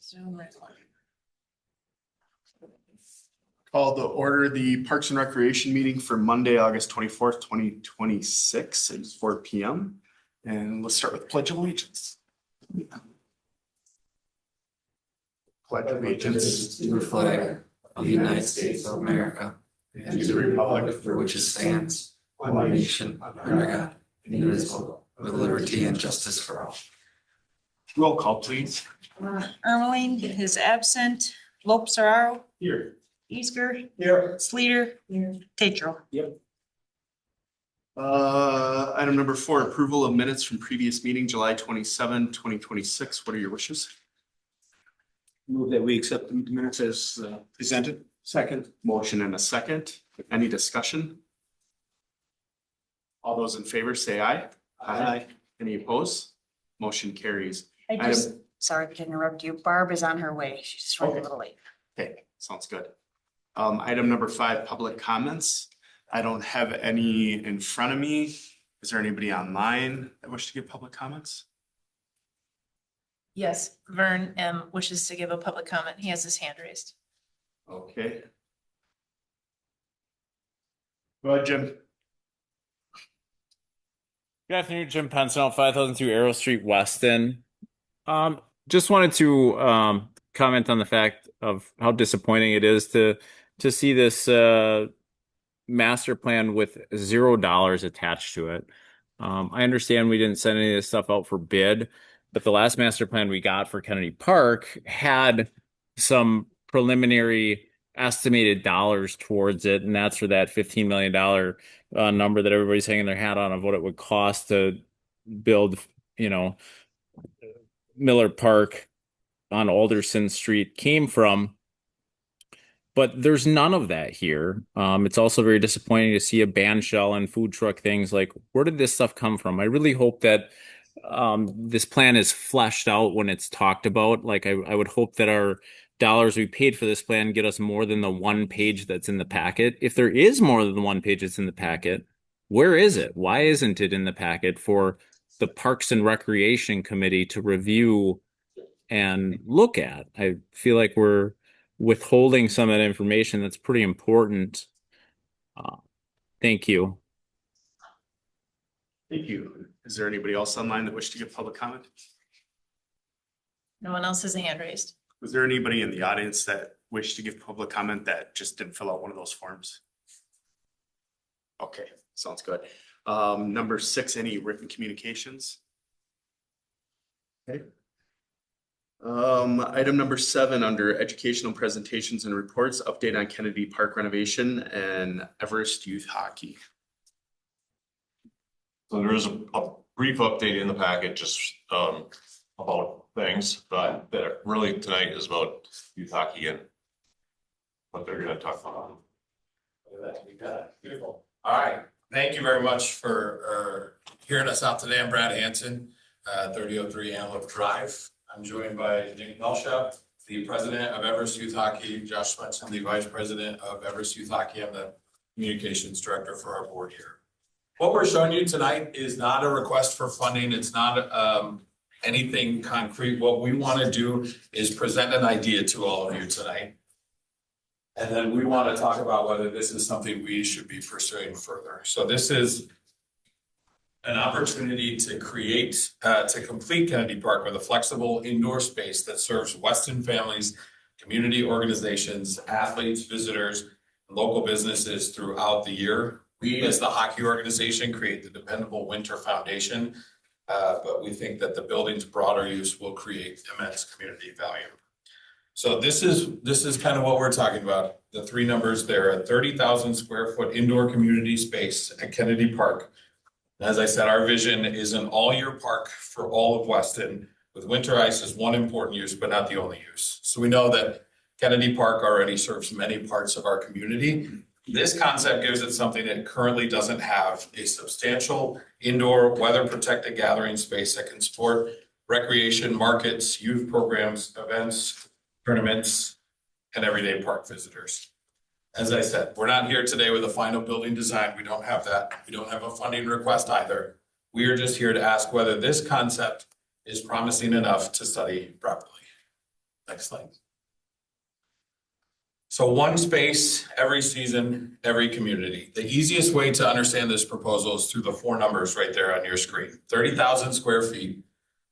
Zoom it. Call to order the Parks and Recreation meeting for Monday, August 24th, 2026 at 4 p.m. And let's start with Pledge of Allegiance. Pledge of Allegiance to the flag of the United States of America and to the republic for which it stands, one nation under God, indivisible, with liberty and justice for all. Roll call, please. Ermeling is absent. Lopes, Here. Easker, Here. Sleater, Tetral. Item number 4, approval of minutes from previous meeting, July 27, 2026. What are your wishes? Move that we accept the minutes as presented. Second. Motion and a second. Any discussion? All those in favor say aye. Any opposed? Motion carries. Sorry to interrupt you. Barb is on her way. She's just running a little late. Okay, sounds good. Item number 5, public comments. I don't have any in front of me. Is there anybody online that wish to give public comments? Yes, Vern wishes to give a public comment. He has his hand raised. Okay. Go ahead, Jim. Good afternoon, Jim Pensnell, 5002 Arrow Street, Weston. Just wanted to comment on the fact of how disappointing it is to see this master plan with $0 attached to it. I understand we didn't send any of this stuff out for bid, but the last master plan we got for Kennedy Park had some preliminary estimated dollars towards it, and that's for that $15 million number that everybody's hanging their hat on of what it would cost to build, Miller Park on Alderson Street came from. But there's none of that here. It's also very disappointing to see a band shell and food truck things. Like, where did this stuff come from? I really hope that this plan is fleshed out when it's talked about. Like, I would hope that our dollars we paid for this plan get us more than the one page that's in the packet. If there is more than the one page that's in the packet, where is it? Why isn't it in the packet for the Parks and Recreation Committee to review and look at? I feel like we're withholding some of that information that's pretty important. Thank you. Thank you. Is there anybody else online that wish to give public comment? No one else has a hand raised. Was there anybody in the audience that wished to give public comment that just didn't fill out one of those forms? Okay, sounds good. Number 6, any written communications? Okay. Item number 7 under educational presentations and reports, update on Kennedy Park renovation and Everest Youth Hockey. So there is a brief update in the packet just about things, but that really tonight is about youth hockey and what they're going to talk about. Beautiful. All right. Thank you very much for hearing us out today. I'm Brad Hanson, 3003 Antelope Drive. I'm joined by Nick Melshap, the president of Everest Youth Hockey, Josh Swenson, the vice president of Everest Youth Hockey. I'm the communications director for our board here. What we're showing you tonight is not a request for funding. It's not anything concrete. What we want to do is present an idea to all of you tonight. And then we want to talk about whether this is something we should be pursuing further. So this is an opportunity to complete Kennedy Park with a flexible indoor space that serves Weston families, community organizations, athletes, visitors, and local businesses throughout the year. We, as the hockey organization, create the dependable winter foundation, but we think that the building's broader use will create immense community value. So this is kind of what we're talking about. The 3 numbers there, a 30,000 square foot indoor community space at Kennedy Park. As I said, our vision is an all-year park for all of Weston, with winter ice as one important use, but not the only use. So we know that Kennedy Park already serves many parts of our community. This concept gives it something that currently doesn't have: a substantial indoor weather-protected gathering space that can support recreation, markets, youth programs, events, tournaments, and everyday park visitors. As I said, we're not here today with a final building design. We don't have that. We don't have a funding request either. We are just here to ask whether this concept is promising enough to study properly. Next slide. So one space, every season, every community. The easiest way to understand this proposal is through the four numbers right there on your screen. 30,000 square feet,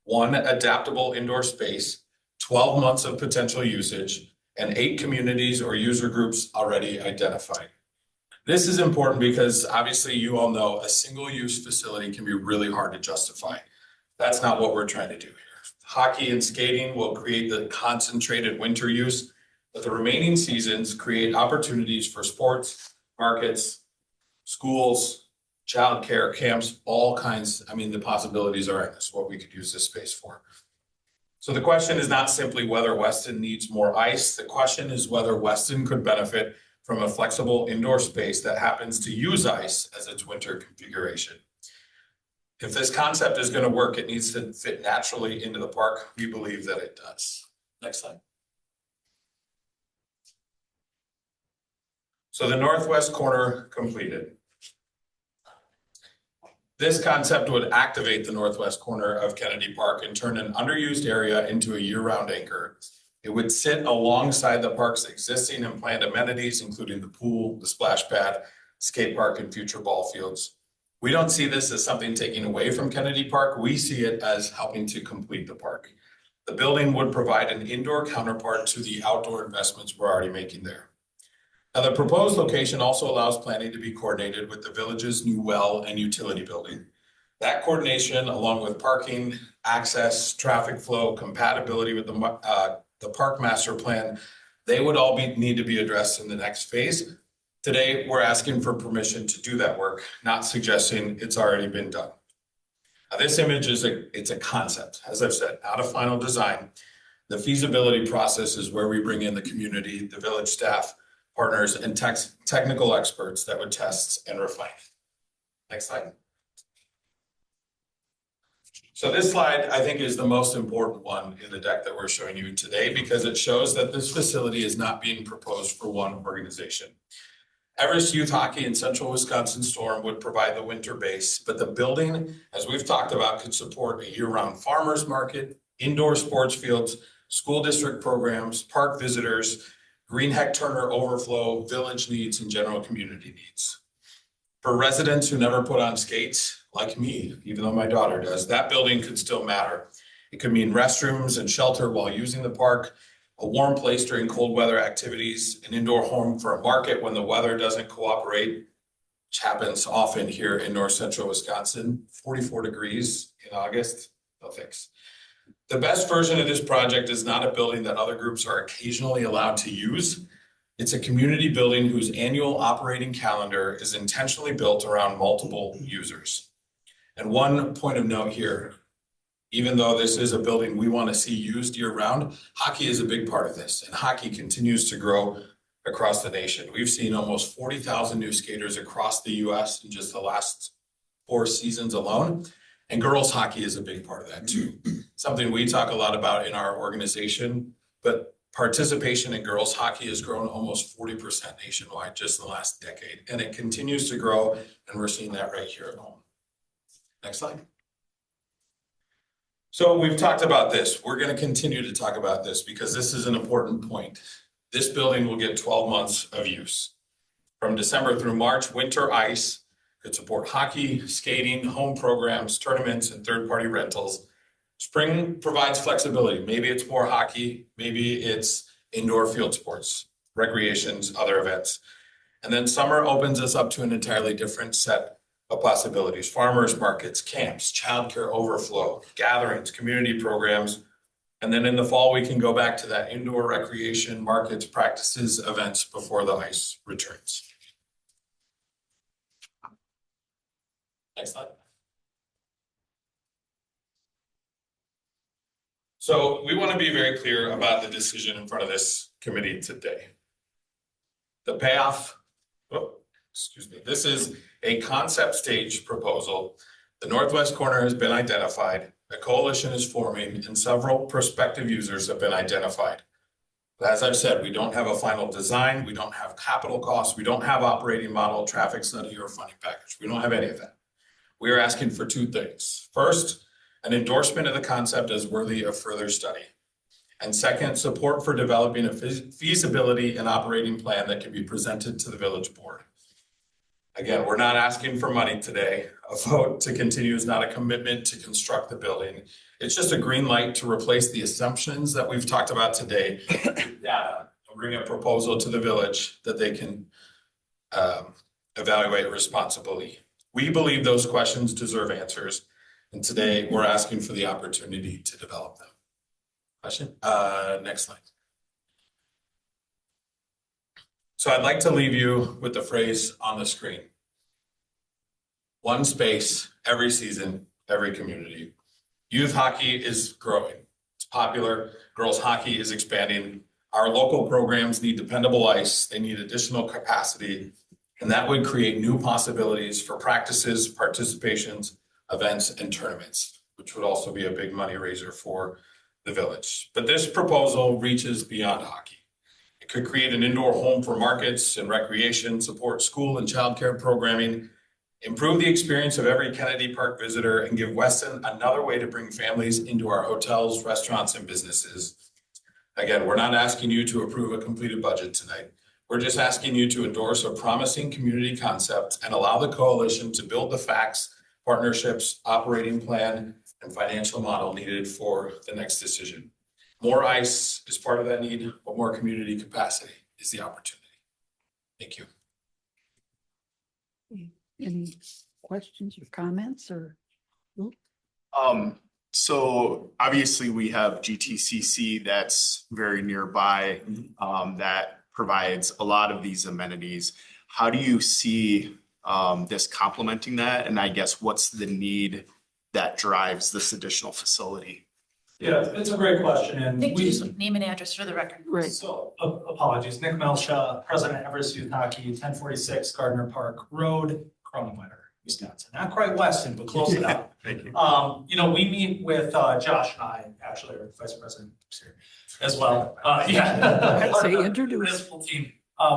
one adaptable indoor space, 12 months of potential usage, and 8 communities or user groups already identified. This is important because obviously you all know a single-use facility can be really hard to justify. That's not what we're trying to do here. Hockey and skating will create the concentrated winter use, but the remaining seasons create opportunities for sports, markets, schools, childcare, camps, all kinds. I mean, the possibilities are endless, what we could use this space for. So the question is not simply whether Weston needs more ice. The question is whether Weston could benefit from a flexible indoor space that happens to use ice as its winter configuration. If this concept is going to work, it needs to fit naturally into the park. We believe that it does. Next slide. So the northwest corner completed. This concept would activate the northwest corner of Kennedy Park and turn an underused area into a year-round anchor. It would sit alongside the park's existing and planned amenities, including the pool, the splash pad, skate park, and future ball fields. We don't see this as something taking away from Kennedy Park. We see it as helping to complete the park. The building would provide an indoor counterpart to the outdoor investments we're already making there. Now, the proposed location also allows planning to be coordinated with the village's new well and utility building. That coordination, along with parking, access, traffic flow, compatibility with the park master plan, they would all need to be addressed in the next phase. Today, we're asking for permission to do that work, not suggesting it's already been done. Now, this image it's a concept, as I've said, not a final design. The feasibility process is where we bring in the community, the village staff, partners, and technical experts that would test and refine. Next slide. So this slide, I think, is the most important one in the deck that we're showing you today because it shows that this facility is not being proposed for one organization. Everest Youth Hockey and Central Wisconsin Storm would provide the winter base, but the building, as we've talked about, could support a year-round farmers market, indoor sports fields, school district programs, park visitors, Green Heck Turner overflow, village needs, and general community needs. For residents who never put on skates, like me, even though my daughter does, that building could still matter. It could mean restrooms and shelter while using the park, a warm place during cold weather activities, an indoor home for a market when the weather doesn't cooperate, which happens often here in north central Wisconsin, 44 degrees in August, no thanks. The best version of this project is not a building that other groups are occasionally allowed to use. It's a community building whose annual operating calendar is intentionally built around multiple users. And one point of note here, even though this is a building we want to see used year-round, hockey is a big part of this, and hockey continues to grow across the nation. We've seen almost 40,000 new skaters across the U.S. in just the last 4 seasons alone. And girls hockey is a big part of that too. Something we talk a lot about in our organization, but participation in girls hockey has grown almost 40% nationwide just in the last decade. And it continues to grow, and we're seeing that right here at home. Next slide. So we've talked about this. We're going to continue to talk about this because this is an important point. This building will get 12 months of use. From December through March, winter ice could support hockey, skating, home programs, tournaments, and third-party rentals. Spring provides flexibility. Maybe it's more hockey, maybe it's indoor field sports, recreations, other events. And then summer opens us up to an entirely different set of possibilities. Farmers markets, camps, childcare overflow, gatherings, community programs. And then in the fall, we can go back to that indoor recreation, markets, practices, events before the ice returns. Next slide. So we want to be very clear about the decision in front of this committee today. The payoff, this is a concept stage proposal. The northwest corner has been identified, a coalition is forming, and several prospective users have been identified. But as I've said, we don't have a final design, we don't have capital costs, we don't have operating model, traffic study, or funding package. We don't have any of that. We are asking for 2 things. First, an endorsement of the concept as worthy of further study. And second, support for developing a feasibility and operating plan that can be presented to the village board. Again, we're not asking for money today. A vote to continue is not a commitment to construct the building. It's just a green light to replace the assumptions that we've talked about today with data and bring a proposal to the village that they can evaluate responsibly. We believe those questions deserve answers, and today we're asking for the opportunity to develop them. Question? Next slide. So I'd like to leave you with the phrase on the screen. One space, every season, every community. Youth hockey is growing. It's popular. Girls hockey is expanding. Our local programs need dependable ice. They need additional capacity. And that would create new possibilities for practices, participations, events, and tournaments, which would also be a big money raiser for the village. But this proposal reaches beyond hockey. It could create an indoor home for markets and recreation, support school and childcare programming, improve the experience of every Kennedy Park visitor, and give Weston another way to bring families into our hotels, restaurants, and businesses. Again, we're not asking you to approve a completed budget tonight. We're just asking you to endorse a promising community concept and allow the coalition to build the facts, partnerships, operating plan, and financial model needed for the next decision. More ice is part of that need, but more community capacity is the opportunity. Thank you. Any questions or comments or? So obviously we have GTCC that's very nearby, that provides a lot of these amenities. How do you see this complementing that? And I guess what's the need that drives this additional facility? Yeah, it's a great question, and Nick, we, just name and address for the record. Right. so apologies, Nick Melsha, President Everest Youth Hockey, 1046 Gardner Park Road, Croninwetter, Wisconsin. Not quite Weston, but close enough. Thank you. You know, we meet with Josh and I, actually, our Vice President is here as well. Yeah. Say introduce. Municipal team.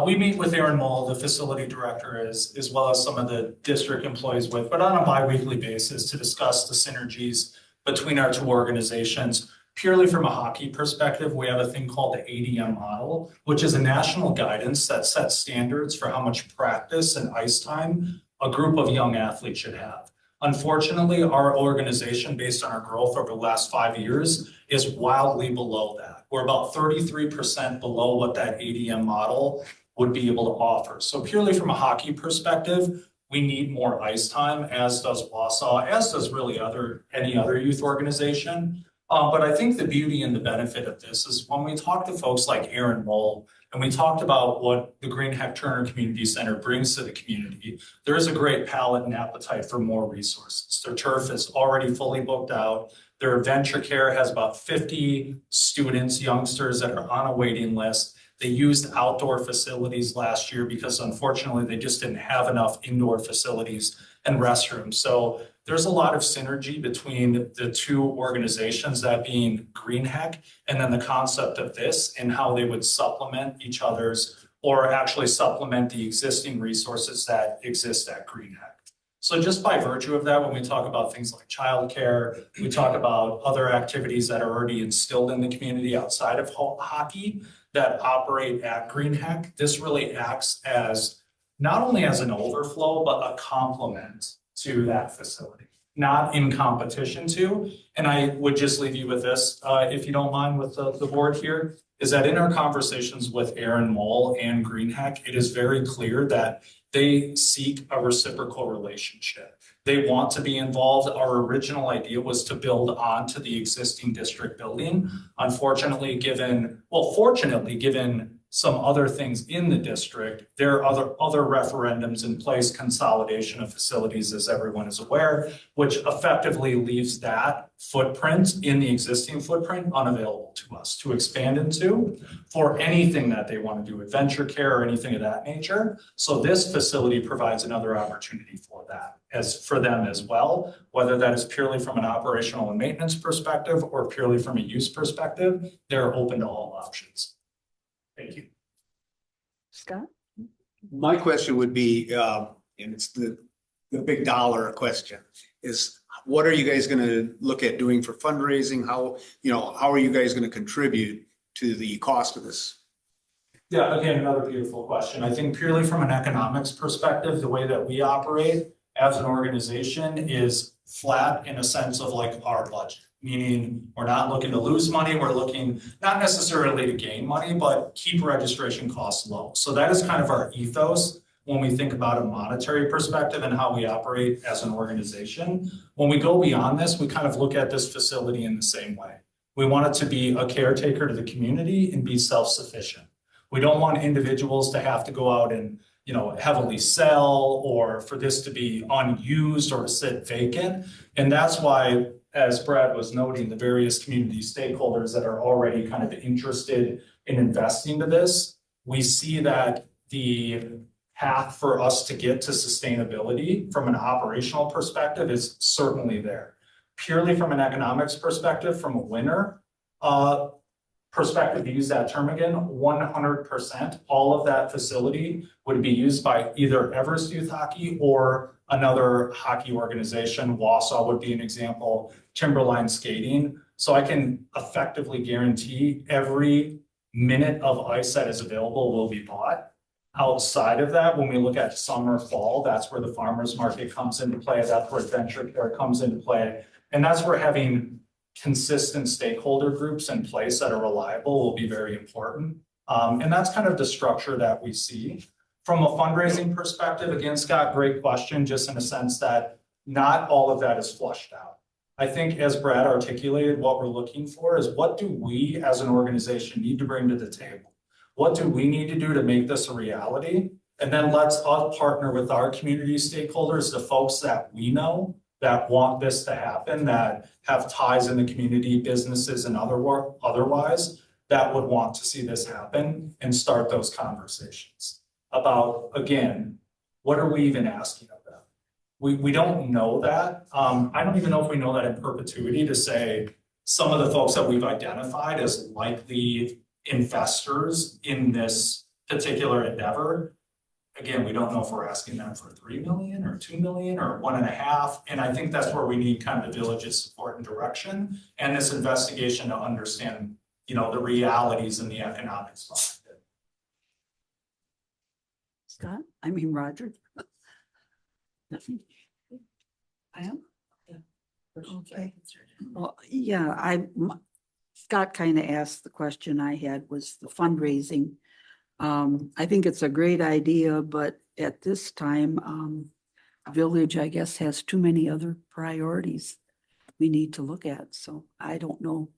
We meet with Aaron Moll, the facility director, as well as some of the district employees but on a bi-weekly basis to discuss the synergies between our two organizations. Purely from a hockey perspective, we have a thing called the ADM model, which is a national guidance that sets standards for how much practice and ice time a group of young athletes should have. Unfortunately, our organization, based on our growth over the last 5 years, is wildly below that. We're about 33% below what that ADM model would be able to offer. So purely from a hockey perspective, we need more ice time, as does Wausau, as does really any other youth organization. But I think the beauty and the benefit of this is when we talk to folks like Aaron Moll, and we talked about what the Green Heck Turner Community Center brings to the community, there is a great palate and appetite for more resources. Their turf is already fully booked out. Their venture care has about 50 students, youngsters that are on a waiting list. They used outdoor facilities last year because unfortunately they just didn't have enough indoor facilities and restrooms. So there's a lot of synergy between the two organizations, that being Green Heck and then the concept of this and how they would supplement each other's, or actually supplement the existing resources that exist at Green Heck. So just by virtue of that, when we talk about things like childcare, we talk about other activities that are already instilled in the community outside of hockey that operate at Green Heck, this really acts as not only as an overflow, but a complement to that facility, not in competition to. And I would just leave you with this, if you don't mind, with the board here, is that in our conversations with Aaron Moll and Green Heck, it is very clear that they seek a reciprocal relationship. They want to be involved. Our original idea was to build onto the existing district building. Unfortunately, fortunately, given some other things in the district, there are other referendums in place, consolidation of facilities, as everyone is aware, which effectively leaves that footprint in the existing footprint unavailable to us to expand into for anything that they want to do, adventure care or anything of that nature. So this facility provides another opportunity for that, as for them as well, whether that is purely from an operational and maintenance perspective or purely from a use perspective. They're open to all options. Thank you. Scott? My question would be, and it's the big dollar question, is what are you guys gonna look at doing for fundraising? How are you guys gonna contribute to the cost of this? Yeah, again, another beautiful question. I think purely from an economics perspective, the way that we operate as an organization is flat in a sense of like our budget. Meaning we're not looking to lose money, we're looking not necessarily to gain money, but keep registration costs low. So that is kind of our ethos when we think about a monetary perspective and how we operate as an organization. When we go beyond this, we kind of look at this facility in the same way. We want it to be a caretaker to the community and be self-sufficient. We don't want individuals to have to go out and, heavily sell or for this to be unused or to sit vacant. And that's why, as Brad was noting, the various community stakeholders that are already kind of interested in investing to this, we see that the path for us to get to sustainability from an operational perspective is certainly there. Purely from an economics perspective, from a winner perspective, to use that term again, 100%, all of that facility would be used by either Everest Youth Hockey or another hockey organization. Wausau would be an example, Timberline Skating. So I can effectively guarantee every minute of ice that is available will be bought. Outside of that, when we look at summer, fall, that's where the farmers market comes into play. That's where Adventure Care comes into play. And that's where having consistent stakeholder groups in place that are reliable will be very important. And that's kind of the structure that we see. From a fundraising perspective, again, Scott, great question, just in a sense that not all of that is flushed out. I think as Brad articulated, what we're looking for is what do we as an organization need to bring to the table? What do we need to do to make this a reality? And then let's all partner with our community stakeholders, the folks that we know that want this to happen, that have ties in the community, businesses and otherwise, that would want to see this happen and start those conversations about, again, what are we even asking of them? We don't know that. I don't even know if we know that in perpetuity to say some of the folks that we've identified as likely investors in this particular endeavor. Again, we don't know if we're asking them for 3 million or 2 million or 1.5. And I think that's where we need kind of the village's support and direction and this investigation to understand, the realities and the economics behind it. Scott, Roger. Nothing. I am? Okay. Well, yeah, Scott kind of asked the question I had was the fundraising. I think it's a great idea, but at this time, Village, I guess, has too many other priorities we need to look at. So I don't know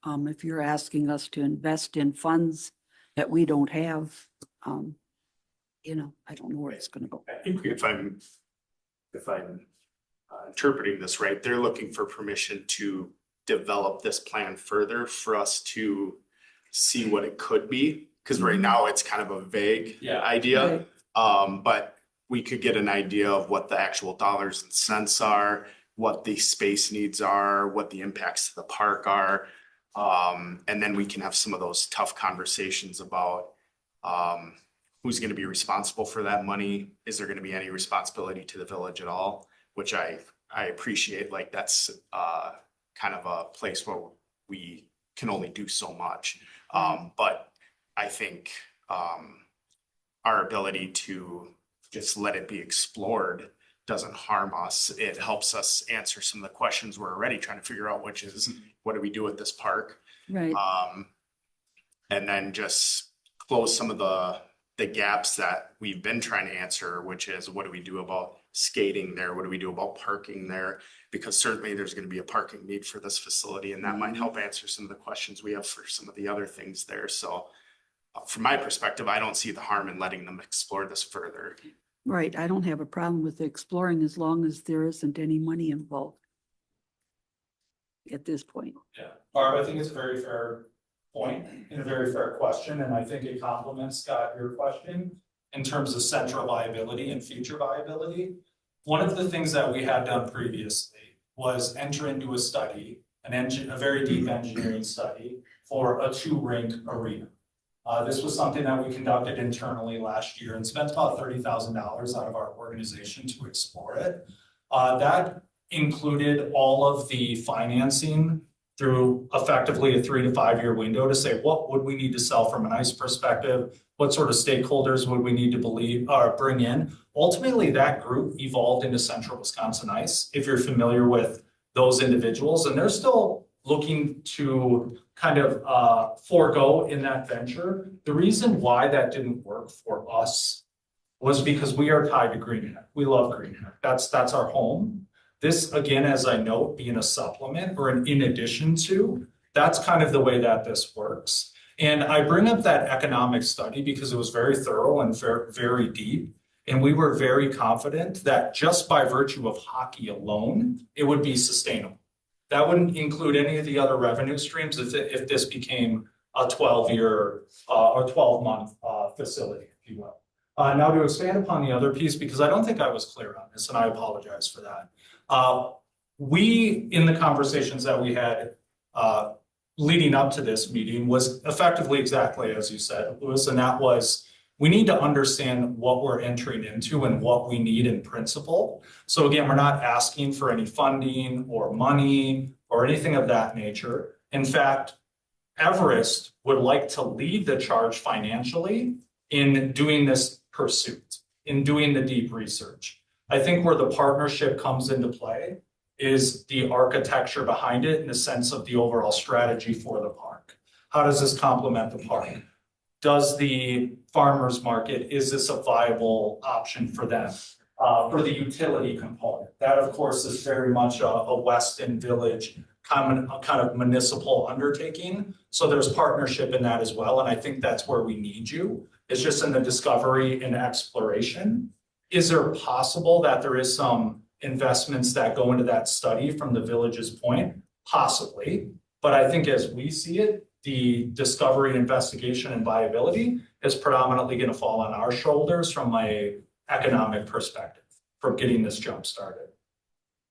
if you're asking us to invest in funds that we don't have. I don't know where it's going to go. I think if I'm interpreting this right, they're looking for permission to develop this plan further for us to see what it could be. Because right now it's kind of a vague idea, but we could get an idea of what the actual dollars and cents are, what the space needs are, what the impacts to the park are. And then we can have some of those tough conversations about who's going to be responsible for that money. Is there going to be any responsibility to the village at all? Which I appreciate, like that's kind of a place where we can only do so much. But I think our ability to just let it be explored doesn't harm us. It helps us answer some of the questions we're already trying to figure out, which is what do we do with this park? Right. And then just close some of the gaps that we've been trying to answer, which is what do we do about skating there? What do we do about parking there? Because certainly there's going to be a parking need for this facility, and that might help answer some of the questions we have for some of the other things there. So from my perspective, I don't see the harm in letting them explore this further. Right. I don't have a problem with exploring as long as there isn't any money involved at this point. Yeah, Barb, I think it's a very fair point and a very fair question. And I think it complements, Scott, your question in terms of central viability and future viability. One of the things that we had done previously was enter into a study, a very deep engineering study for a 2-rink arena. This was something that we conducted internally last year and spent about $30,000 out of our organization to explore it. That included all of the financing through effectively a 3 to 5 year window to say, what would we need to sell from an ICE perspective? What sort of stakeholders would we need to bring in? Ultimately, that group evolved into Central Wisconsin ICE, if you're familiar with those individuals, and they're still looking to kind of forego in that venture. The reason why that didn't work for us was because we are tied to Greenhack. We love Greenhack. That's our home. This, again, as I note, being a supplement or an in addition to, that's kind of the way that this works. And I bring up that economic study because it was very thorough and very deep. And we were very confident that just by virtue of hockey alone, it would be sustainable. That wouldn't include any of the other revenue streams if this became a 12-year or 12-month facility, if you will. Now to expand upon the other piece, because I don't think I was clear on this, and I apologize for that. We, in the conversations that we had leading up to this meeting, was effectively exactly as you said, Louis, and that was, we need to understand what we're entering into and what we need in principle. So again, we're not asking for any funding or money or anything of that nature. In fact, Everest would like to lead the charge financially in doing this pursuit, in doing the deep research. I think where the partnership comes into play is the architecture behind it in the sense of the overall strategy for the park. How does this complement the park? Does the farmers market, is this a viable option for them? For the utility component, that of course is very much a Weston Village kind of municipal undertaking. So there's partnership in that as well. And I think that's where we need you. It's just in the discovery and exploration. Is there possible that there is some investments that go into that study from the village's point? Possibly. But I think as we see it, the discovery, investigation, and viability is predominantly going to fall on our shoulders from my economic perspective for getting this jump started.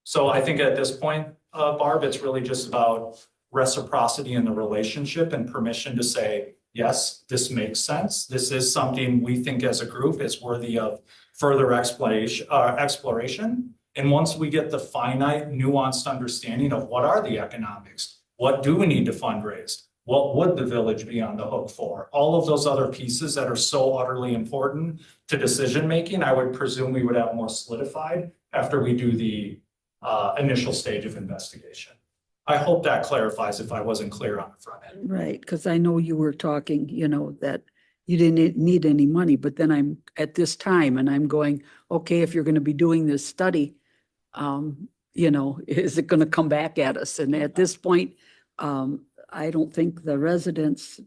So I think at this point, Barb, it's really just about reciprocity in the relationship and permission to say, yes, this makes sense. This is something we think as a group is worthy of further exploration. And once we get the finite, nuanced understanding of what are the economics, what do we need to fundraise? What would the village be on the hook for? All of those other pieces that are so utterly important to decision-making, I would presume we would have more solidified after we do the initial stage of investigation. I hope that clarifies if I wasn't clear on the front end. Right, because I know you were talking, that you didn't need any money, but then I'm at this time and I'm going, okay, if you're going to be doing this study, is it going to come back at us? And at this point, I don't think the residents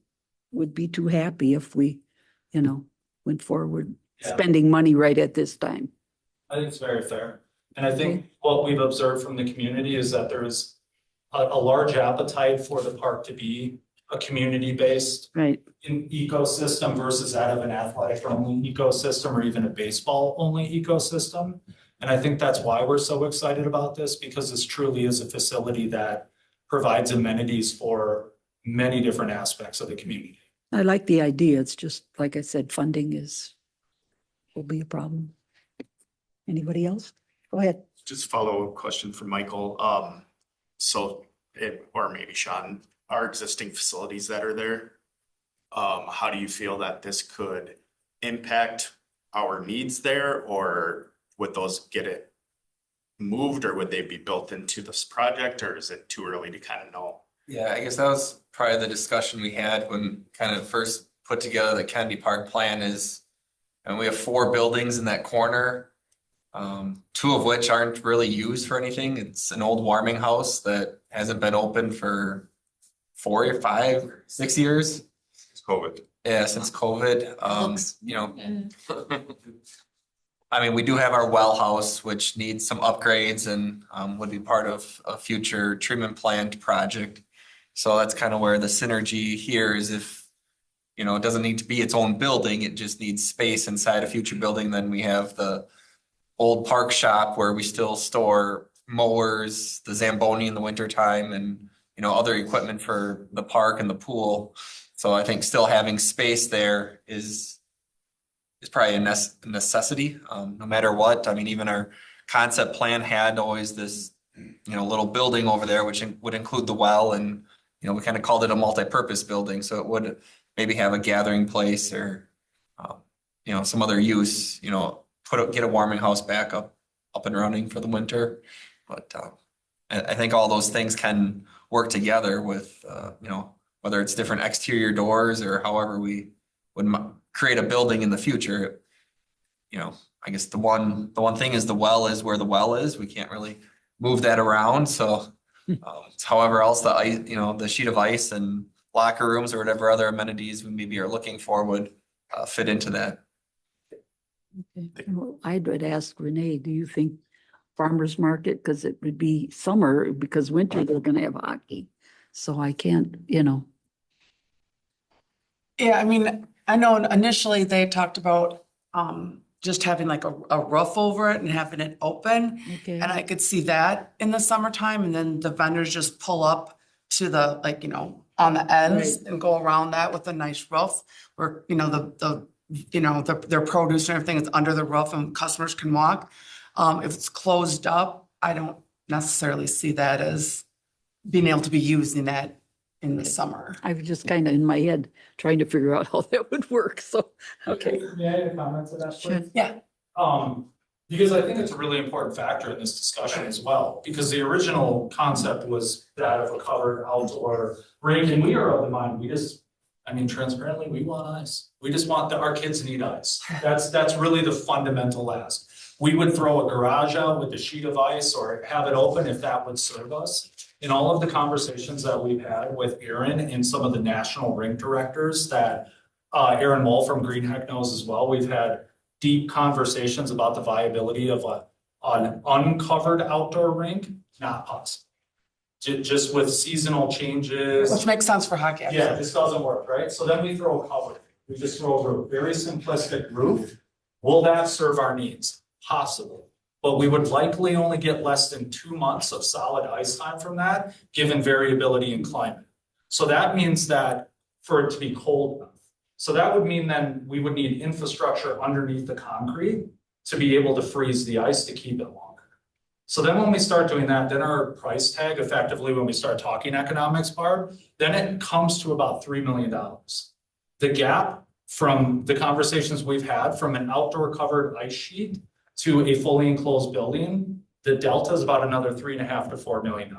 would be too happy if we, went forward spending money right at this time. I think it's very fair. And I think what we've observed from the community is that there's a large appetite for the park to be a community-based ecosystem versus that of an athletic-only ecosystem or even a baseball-only ecosystem. And I think that's why we're so excited about this, because this truly is a facility that provides amenities for many different aspects of the community. I like the idea. It's just, like I said, funding will be a problem. Anybody else? Go ahead. Just follow-up question from Michael. Or maybe Sean, our existing facilities that are there, how do you feel that this could impact our needs there, or would those get it moved, or would they be built into this project, or is it too early to kind of know? Yeah, I guess that was probably the discussion we had when kind of first put together the Kennedy Park plan and we have 4 buildings in that corner. 2 of which aren't really used for anything. It's an old warming house that hasn't been open for 4 or 5 or 6 years. It's COVID. Yeah, since COVID. I mean, we do have our well house, which needs some upgrades and would be part of a future treatment plant project. So that's kind of where the synergy here is. If, it doesn't need to be its own building, it just needs space inside a future building. Then we have the old park shop where we still store mowers, the Zamboni in the wintertime, and, other equipment for the park and the pool. So I think still having space there is probably a necessity, no matter what. I mean, even our concept plan had always this little building over there, which would include the well and, we kind of called it a multi-purpose building, so it would maybe have a gathering place or, some other use, get a warming house back up and running for the winter. But I think all those things can work together with, whether it's different exterior doors or however we would create a building in the future. I guess the one thing is the well is where the well is. We can't really move that around. So however else the ice, the sheet of ice and locker rooms or whatever other amenities we maybe are looking for would fit into that. Okay. Well, I would ask Renee, do you think farmer's market, because it would be summer, because winter they're gonna have hockey. So I can't, Yeah, I mean, I know initially they talked about just having like a roof over it and having it open. okay. And I could see that in the summertime, and then the vendors just pull up to the, like, on the ends Right. and go around that with a nice roof where, their produce and everything is under the roof and customers can walk. If it's closed up, I don't necessarily see that as being able to be using that in the summer. I was just kind of in my head trying to figure out how that would work, so, okay. May I add a comment to that, Sure. please? Yeah. Because I think it's a really important factor in this discussion as well, because the original concept was that of a covered outdoor rink, and we are of the mind, transparently, we want ice. We just want our kids need ice. That's really the fundamental ask. We would throw a garage out with a sheet of ice or have it open if that would serve us. In all of the conversations that we've had with Aaron and some of the national rink directors that Aaron Moll from Green Heck knows as well, we've had deep conversations about the viability of an uncovered outdoor rink, not possible. Just with seasonal changes. Which makes sense for hockey. Yeah, this doesn't work, right? So then we throw a cover. We just throw over a very simplistic roof. Will that serve our needs? Possibly. But we would likely only get less than 2 months of solid ice time from that, given variability in climate. So that means that for it to be cold enough. So that would mean then we would need infrastructure underneath the concrete to be able to freeze the ice to keep it longer. So then when we start doing that, then our price tag effectively, when we start talking economics, Barb, then it comes to about $3 million. The gap from the conversations we've had from an outdoor covered ice sheet to a fully enclosed building, the delta is about another $3.5 to $4 million.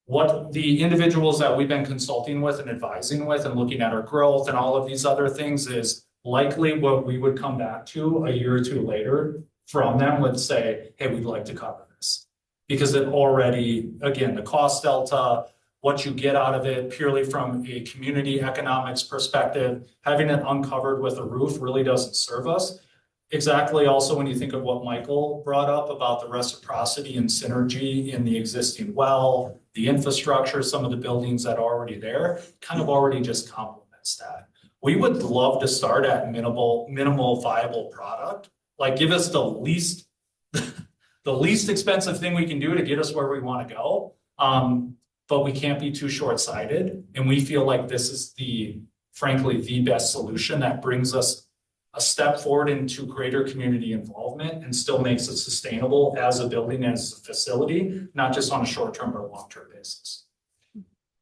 What the individuals that we've been consulting with and advising with and looking at our growth and all of these other things is likely what we would come back to a year or two later from them would say, hey, we'd like to cover this. Because it already, again, the cost delta, what you get out of it purely from a community economics perspective, having it uncovered with a roof really doesn't serve us. Exactly. Also, when you think of what Michael brought up about the reciprocity and synergy in the existing well, the infrastructure, some of the buildings that are already there, kind of already just complements that. We would love to start at minimal viable product. Like give us the least expensive thing we can do to get us where we want to go. But we can't be too short-sighted. And we feel like this is frankly, the best solution that brings us a step forward into greater community involvement and still makes it sustainable as a building, as a facility, not just on a short-term or long-term basis.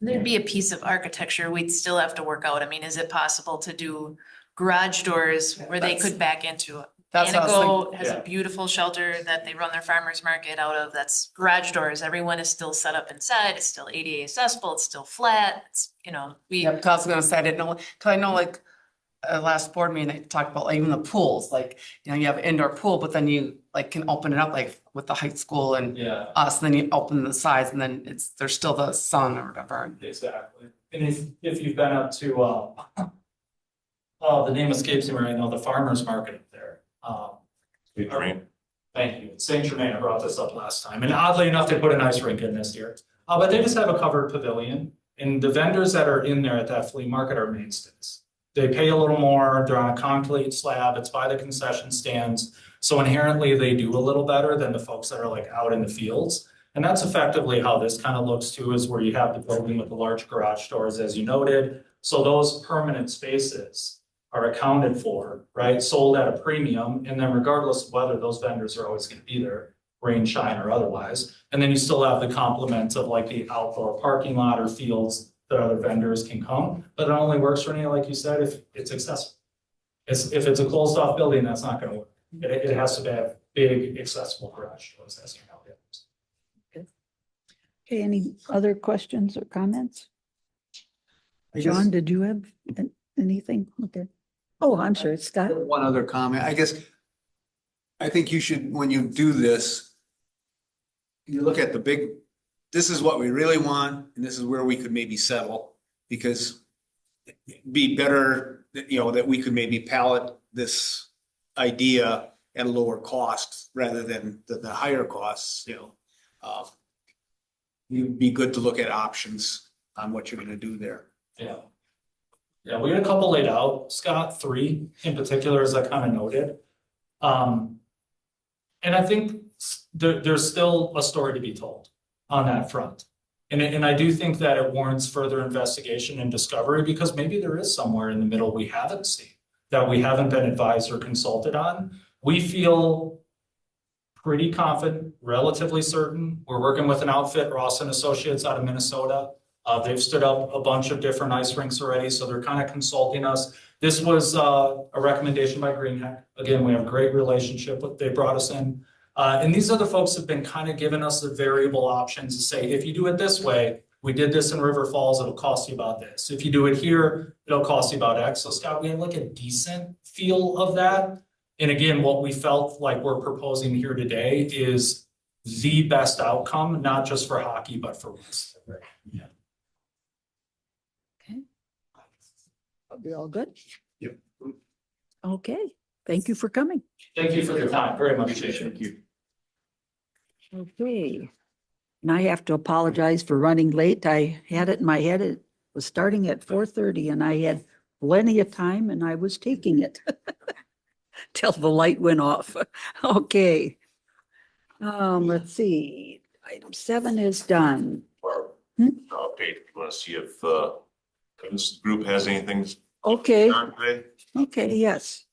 There'd be a piece of architecture we'd still have to work out. Is it possible to do garage doors where they could back into? That's what I was Anago has Yeah. a beautiful shelter that they run their farmers market out of. That's garage doors. Everyone is still set up inside. It's still ADA accessible. It's still flat. It's, Yeah, because I was gonna say, I didn't know, because I know like last board meeting, they talked about like, even the pools, like, you have an indoor pool, but then you like can open it up like with the high school and Yeah, us, and then you open the sides and then there's still the sun or whatever. exactly. And if you've been up to, the name escapes me right now, the farmer's market up there. Thank you. Saint Germain, I brought this up last time. And oddly enough, they put an ice rink in this year. But they just have a covered pavilion. And the vendors that are in there at that flea market are mainstays. They pay a little more. They're on a concrete slab. It's by the concession stands. So inherently, they do a little better than the folks that are like out in the fields. And that's effectively how this kind of looks too, is where you have the building with the large garage doors, as you noted. So those permanent spaces are accounted for, right? Sold at a premium. And then regardless of whether those vendors are always going to be there, rain, shine, or otherwise. And then you still have the complement of like the outdoor parking lot or fields that other vendors can come, but it only works for me, like you said, if it's accessible. If it's a closed off building, that's not gonna work. It has to have big accessible garage doors, that's how it is. Okay, any other questions or comments? I guess- John, did you have anything? Okay. Oh, I'm sorry, Scott. One other comment, I guess. I think you should, when you do this, you look at the big, this is what we really want, and this is where we could maybe settle, because it'd be better, that we could maybe pallet this idea at a lower cost rather than the higher costs. It'd be good to look at options on what you're gonna do there. Yeah. Yeah, we had a couple laid out, Scott, 3 in particular, as I kind of noted. And I think there's still a story to be told on that front. And I do think that it warrants further investigation and discovery, because maybe there is somewhere in the middle we haven't seen, that we haven't been advised or consulted on. We feel pretty confident, relatively certain. We're working with an outfit, Ross and Associates out of Minnesota. They've stood up a bunch of different ice rinks already, so they're kind of consulting us. This was a recommendation by Greenheck. Again, we have a great relationship with, they brought us in. And these other folks have been kind of giving us the variable options to say, if you do it this way, we did this in River Falls, it'll cost you about this. If you do it here, it'll cost you about X. So Scott, we have like a decent feel of that. And again, what we felt like we're proposing here today is the best outcome, not just for hockey, but for Weston. Yeah. Okay. Are we all good? Yep. Okay, thank you for coming. Thank you for your time, very much appreciated. Thank you. Okay. And I have to apologize for running late. I had it in my head. It was starting at 4:30 and I had plenty of time and I was taking it till the light went off. Okay. Let's see. Item 7 is done. Update, you wanna see if, this group has anything Okay, on today? okay, yes.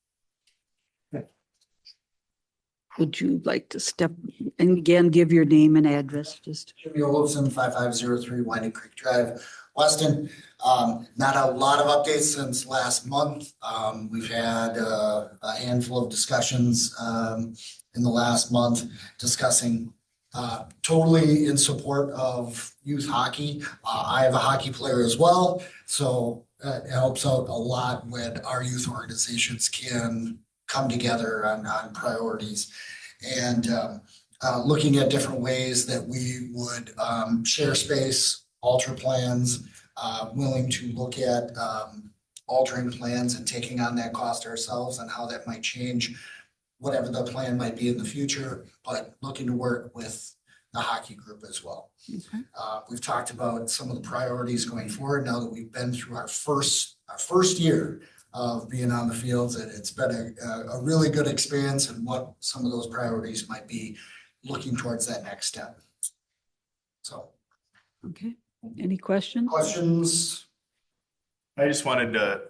Would you like to step and again, give your name and address, just? Jimmy Olofsson, 5503 Winding Creek Drive, Weston. Not a lot of updates since last month. We've had a handful of discussions in the last month discussing totally in support of youth hockey. I have a hockey player as well, so it helps out a lot when our youth organizations can come together on priorities and looking at different ways that we would share space, alter plans, willing to look at altering plans and taking on that cost ourselves and how that might change whatever the plan might be in the future, but looking to work with the hockey group as well. Okay. We've talked about some of the priorities going forward now that we've been through our first year of being on the fields, and it's been a really good experience and what some of those priorities might be looking towards that next step. So. Okay, any questions? Questions? I just wanted to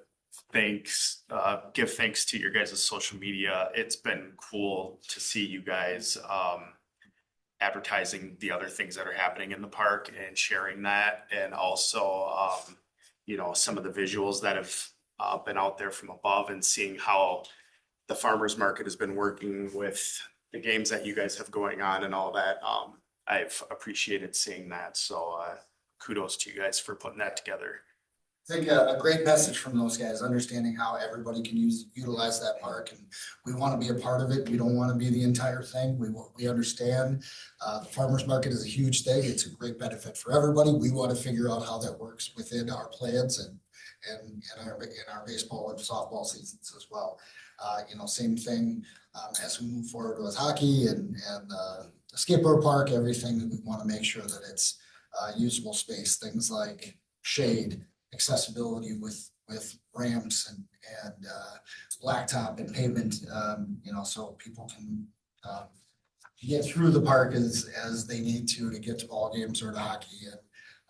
give thanks to your guys' social media. It's been cool to see you guys advertising the other things that are happening in the park and sharing that. And also, some of the visuals that have been out there from above and seeing how the farmers market has been working with the games that you guys have going on and all that. I've appreciated seeing that. So kudos to you guys for putting that together. I think a great message from those guys, understanding how everybody can utilize that park, and we want to be a part of it. We don't want to be the entire thing. We understand the farmers market is a huge thing. It's a great benefit for everybody. We want to figure out how that works within our plans and in our baseball and softball seasons as well. Same thing as we move forward with hockey and the skateboard park. Everything that we want to make sure that it's usable space, things like shade, accessibility with ramps and blacktop and pavement, so people can get through the park as they need to get to ball games or to hockey.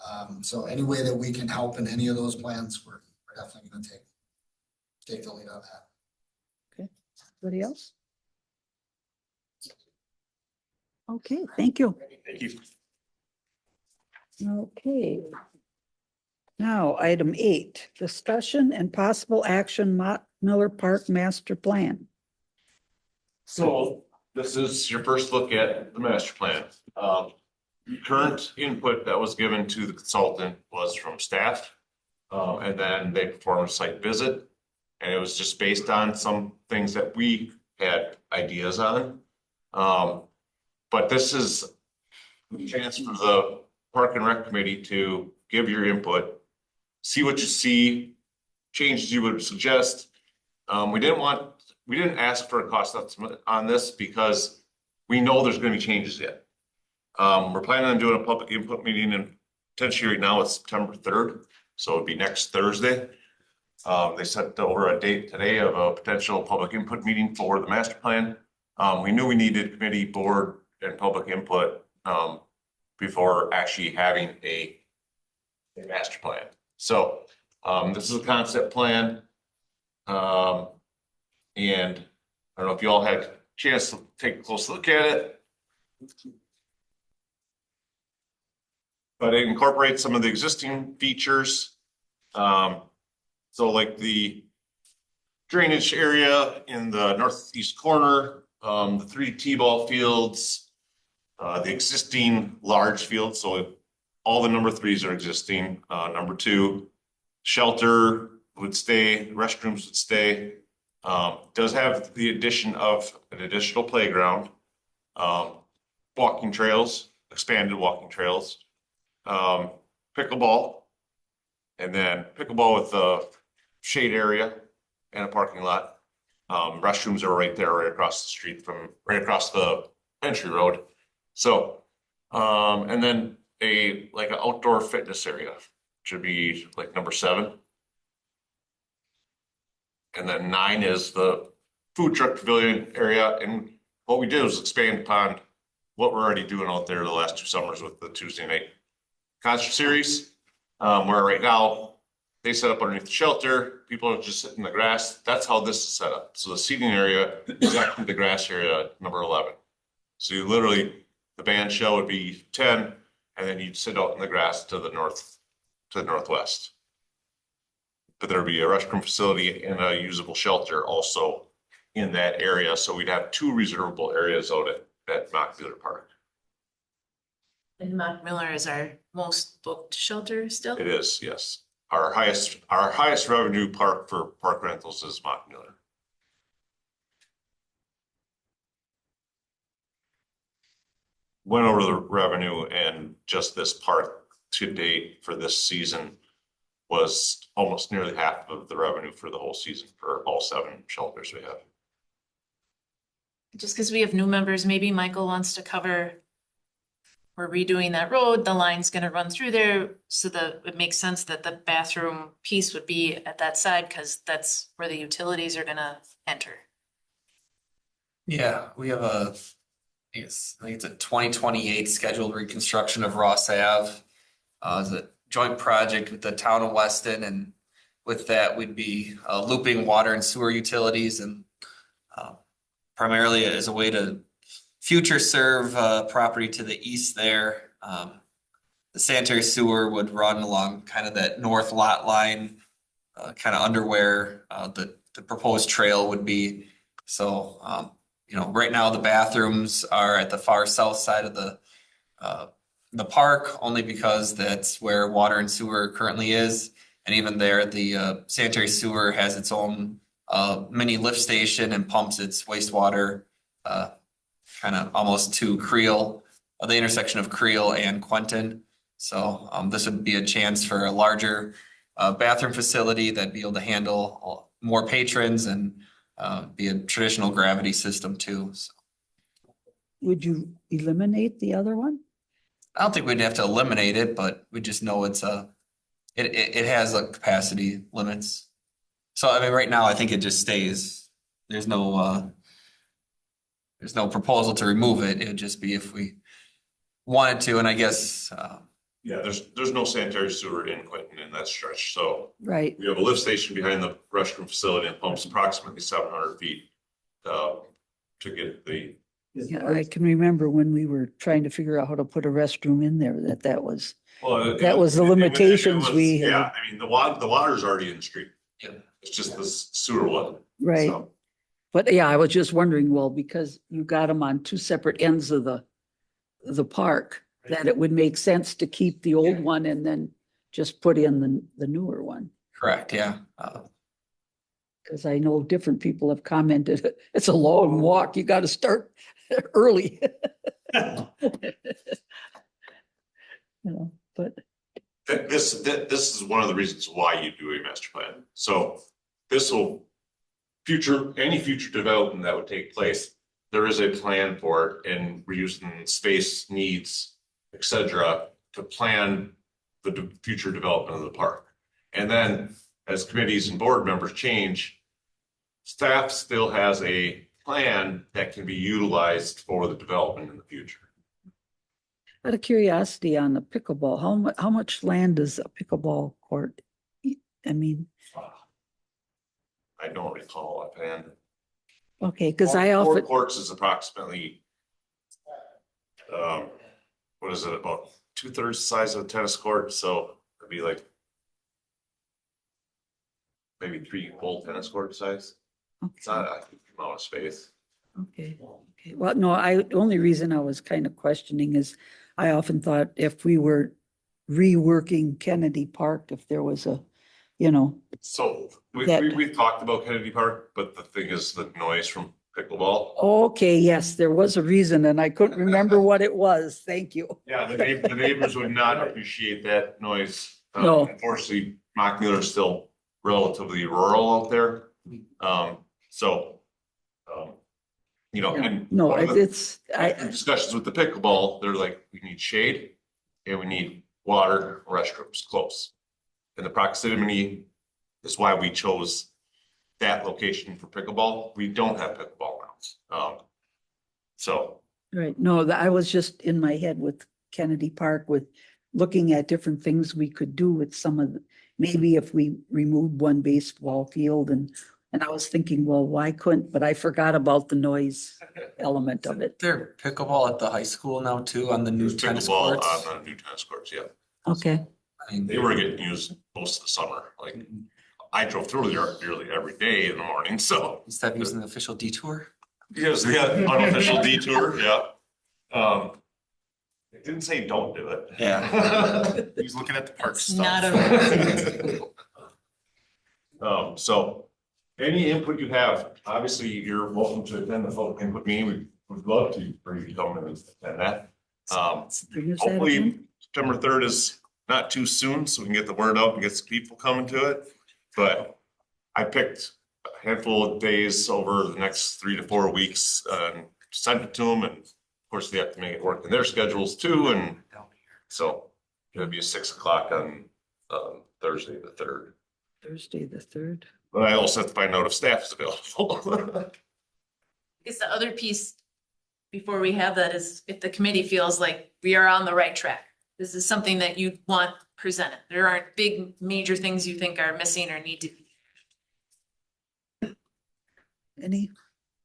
And so any way that we can help in any of those plans, we're definitely going to take the lead on that. Okay, anybody else? Okay, thank you. Thank you. Okay. Now, item 8, discussion and possible action Mott Miller Park Master Plan. So this is your first look at the master plan. Current input that was given to the consultant was from staff. And then they performed a site visit. And it was just based on some things that we had ideas on. But this is a chance for the Park and Rec Committee to give your input, see what you see, changes you would suggest. We didn't ask for a cost estimate on this because we know there's gonna be changes yet. We're planning on doing a public input meeting and potentially right now it's September 3rd, so it'd be next Thursday. They set over a date today of a potential public input meeting for the master plan. We knew we needed committee, board, and public input before actually having a master plan. So this is a concept plan. And I don't know if you all had a chance to take a close look at it. But it incorporates some of the existing features. So like the drainage area in the northeast corner, the 3 T-ball fields, the existing large field. So all the number 3s are existing. Number 2, shelter would stay, restrooms would stay. Does have the addition of an additional playground, walking trails, expanded walking trails, pickleball, and then pickleball with a shade area and a parking lot. Restrooms are right there, right across the street right across the entry road. So, and then like an outdoor fitness area should be like number 7. And then 9 is the food truck pavilion area. And what we did was expand upon what we're already doing out there the last 2 summers with the Tuesday night concert series. Where right now they set up underneath the shelter, people are just sitting in the grass. That's how this is set up. So the seating area is actually the grass area, number 11. So you literally, the band shell would be 10, and then you'd sit out in the grass to the northwest. But there'd be a restroom facility and a usable shelter also in that area. So we'd have 2 reservable areas out at Mock Miller Park. And Mock Miller is our most booked shelter still? It is, yes. Our highest revenue park for park rentals is Mock Miller. Went over the revenue, and just this park to date for this season was almost nearly half of the revenue for the whole season for all 7 shelters we have. Just because we have new members, maybe Michael wants to cover. We're redoing that road, the line's gonna run through there, so that it makes sense that the bathroom piece would be at that side, because that's where the utilities are gonna enter. Yeah, we have I think it's a 2028 scheduled reconstruction of Ross Ave. It's a joint project with the town of Weston, and with that, we'd be looping water and sewer utilities, and primarily as a way to future serve property to the east there. The sanitary sewer would run along kind of that north lot line, kind of under where the proposed trail would be. So, right now the bathrooms are at the far south side of the park, only because that's where water and sewer currently is. And even there, the sanitary sewer has its own mini lift station and pumps its wastewater kind of almost to Creel, the intersection of Creel and Quentin. So this would be a chance for a larger bathroom facility that'd be able to handle more patrons and be a traditional gravity system too. So Would you eliminate the other one? I don't think we'd have to eliminate it, but we just know it has a capacity limits. So I mean, right now, I think it just stays. There's no proposal to remove it. It would just be if we wanted to, and I guess. Yeah, there's no sanitary sewer in Quentin in that stretch, so. Right. We have a lift station behind the restroom facility and pumps approximately 700 feet to get the Yeah, I can remember when we were trying to figure out how to put a restroom in there, that was, that was the limitations we had. Yeah, I mean, the water's already in the street. Yeah. It's just the sewer one. Right. So, But yeah, I was just wondering, well, because you got them on two separate ends of the park, that it would make sense to keep the old one and then just put in the newer one. Correct, yeah. Because I know different people have commented, it's a long walk, you gotta start early. You know, but this is one of the reasons why you do a master plan. So this will any future development that would take place, there is a plan for it, and we're using space needs, et cetera, to plan the future development of the park. And then as committees and board members change, staff still has a plan that can be utilized for the development in the future. out of curiosity on the pickleball, how much land does a pickleball court? I mean, I don't recall offhand. okay, because I Four often, courts is approximately, what is it, about 2/3 the size of a tennis court, so it'd be like maybe 3 full tennis court size. It's okay, not a huge amount of space. okay. Well, no, the only reason I was kind of questioning is I often thought if we were reworking Kennedy Park, if there was a, you know, So That- we've talked about Kennedy Park, but the thing is the noise from pickleball. okay, yes, there was a reason and I couldn't remember what it was. Thank you. Yeah, the neighbors would not appreciate that noise. No. Unfortunately, Mockmiller is still relatively rural out there. So, you know, and. No, one of the- it's, After discussions with the pickleball, they're like, we need shade and we need water, restrooms close. And the proximity is why we chose that location for pickleball. We don't have pickleball grounds. So, right, no, I was just in my head with Kennedy Park with looking at different things we could do with some of the, maybe if we removed one baseball field and I was thinking, well, why couldn't, but I forgot about the noise element of it. They're pickleball at the high school now too, on the new there's tennis pickleball courts. on the new tennis courts, yeah. Okay, I mean, They were getting used most of the summer, like I drove through there nearly every day in the morning, so. instead of using the official detour. Yes, yeah, unofficial detour, yeah. It didn't say don't do it. Yeah. He's looking at the park It's stuff. not a- So any input you have, obviously you're welcome to attend the public input meeting. We would love to, for you to come and attend that. Where's that again? Hopefully September 3rd is not too soon, so we can get the word out and get some people coming to it. But I picked a handful of days over the next 3 to 4 weeks and sent it to them. And of course, they have to make it work in their schedules too. And so it'll be 6 o'clock on Thursday the 3rd. Thursday, the 3rd. But I also have to find out if staff is available. Guess the other piece before we have that is if the committee feels like we are on the right track. This is something that you want presented. There aren't big major things you think are missing or need to be. Any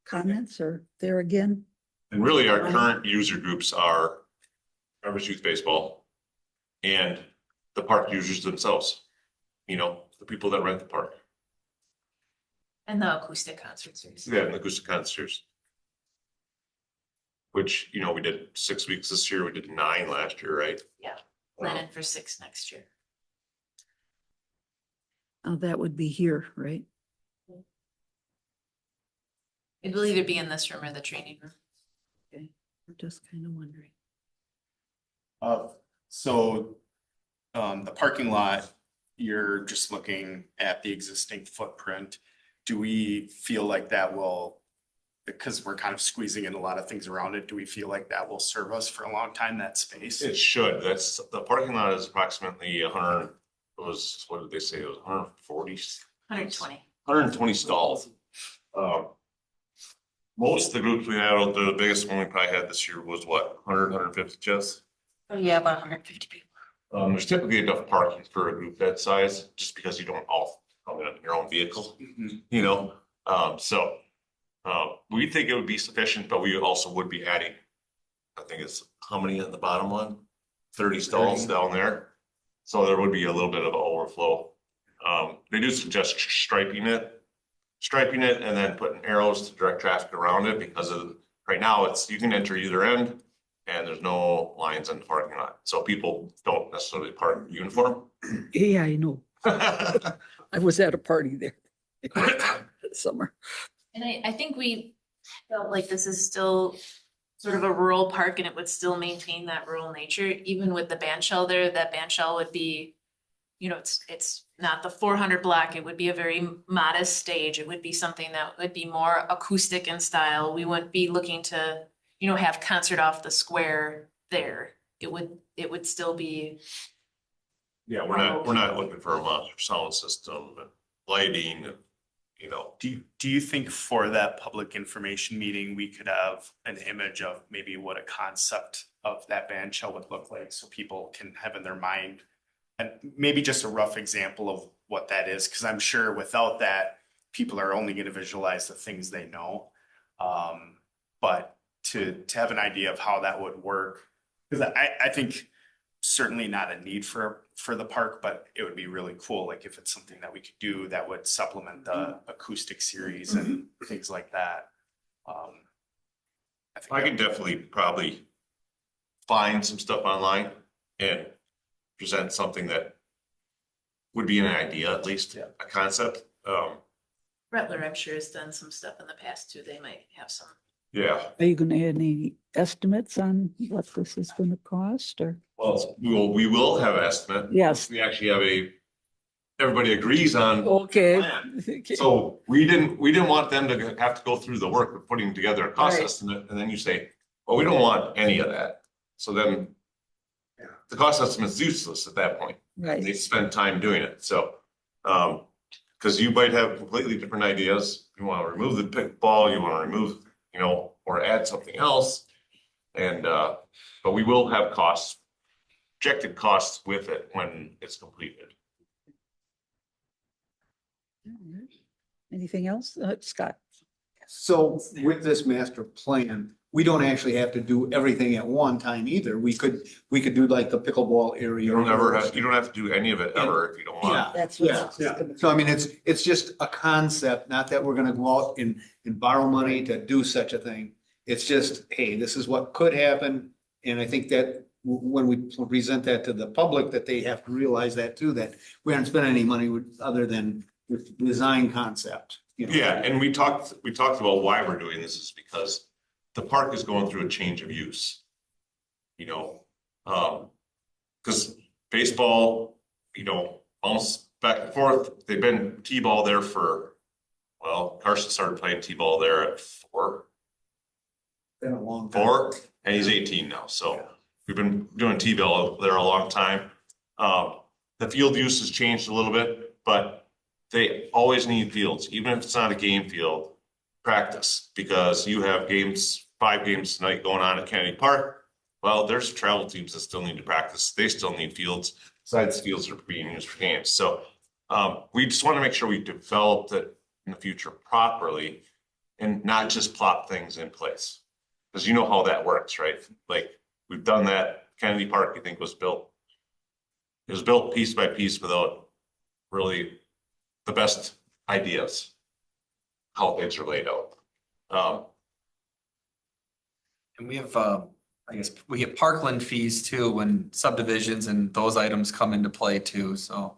comments or there again? And really, our current user groups are Members Youth Baseball and the park users themselves. You know, the people that rent the park. And the acoustic concerts. Yeah, and the acoustic concerts. Which, you know, we did 6 weeks this year. We did 9 last year, right? Yeah, planning for 6 next year. Oh, that would be here, right? It will either be in this room or the training room. Okay, we're just kind of wondering. So, the parking lot, you're just looking at the existing footprint. Do we feel like that will, because we're kind of squeezing in a lot of things around it, do we feel like that will serve us for a long time, that space? It should. That's, the parking lot is approximately 100, what did they say? It was 140? 120. 120 stalls. Most of the groups we had out there, the biggest one we probably had this year was what, 100, 150 Jess? Oh, yeah, about 150 people. There's typically enough parking for a group that size, just because you don't all come in your own vehicle, Mhm. you know? So We think it would be sufficient, but we also would be adding, I think it's how many at the bottom one? 30 stalls down there. So there would be a little bit of overflow. They do suggest striping it and then putting arrows to direct traffic around it because of, right now it's, you can enter either end and there's no lines in the parking lot. So people don't necessarily park in uniform. Yeah, I know. I was at a party there this summer. And I think we felt like this is still sort of a rural park and it would still maintain that rural nature, even with the band shell there, that band shell would be, you know, it's not the 400 block, it would be a very modest stage. It would be something that would be more acoustic in style. We wouldn't be looking to, you know, have concert off the square there. It would still be. Yeah, we're not looking for a monster sound system and lighting and, you know. Do you think for that public information meeting, we could have an image of maybe what a concept of that band shell would look like so people can have in their mind? And maybe just a rough example of what that is, because I'm sure without that, people are only going to visualize the things they know. But to have an idea of how that would work, because I think certainly not a need for the park, but it would be really cool. Like if it's something that we could do that would supplement the acoustic series and things like that. I could definitely probably find some stuff online and present something that would be an idea, at least a concept. Rattler, I'm sure, has done some stuff in the past too. They might have some. Yeah, Are you gonna add any estimates on what this is gonna cost or? well, we will have an estimate. Yes. We actually have everybody agrees on. Okay. plan. So we didn't want them to have to go through the work of putting together a cost Right. estimate, and then you say, well, we don't want any of that. So then the cost estimate is useless at that point. Right. They spend time doing it, so, because you might have completely different ideas. You want to remove the pickleball, you want to remove, you know, or add something else. And, but we will have costs, projected costs with it when it's completed. Anything else? Scott? So with this master plan, we don't actually have to do everything at one time either. We could do like the pickleball area. You don't have to do any of it ever if you don't want. That's what. Yeah, I was just gonna- So I mean, it's just a concept, not that we're gonna go out and borrow money to do such a thing. It's just, hey, this is what could happen. And I think that when we present that to the public, that they have to realize that too, that we aren't spending any money other than with design concept. You know? Yeah, and we talked about why we're doing this is because the park is going through a change of use. You know, because baseball, you know, almost back and forth, they've been T-ball there for, well, Carson started playing T-ball there at 4, Been a long time. and he's 18 now, so we've been doing T-ball there a long time. The field use has changed a little bit, but they always need fields, even if it's not a game field, practice, because you have 5 games tonight going on at Kennedy Park. Well, there's travel teams that still need to practice. They still need fields. Besides, fields are being used for games. So we just want to make sure we develop it in the future properly and not just plop things in place. Because you know how that works, right? Like we've done that. Kennedy Park, I think, was built. It was built piece by piece without really the best ideas, how things are laid out. And we have, I guess, we get parkland fees too, when subdivisions and those items come into play too, so.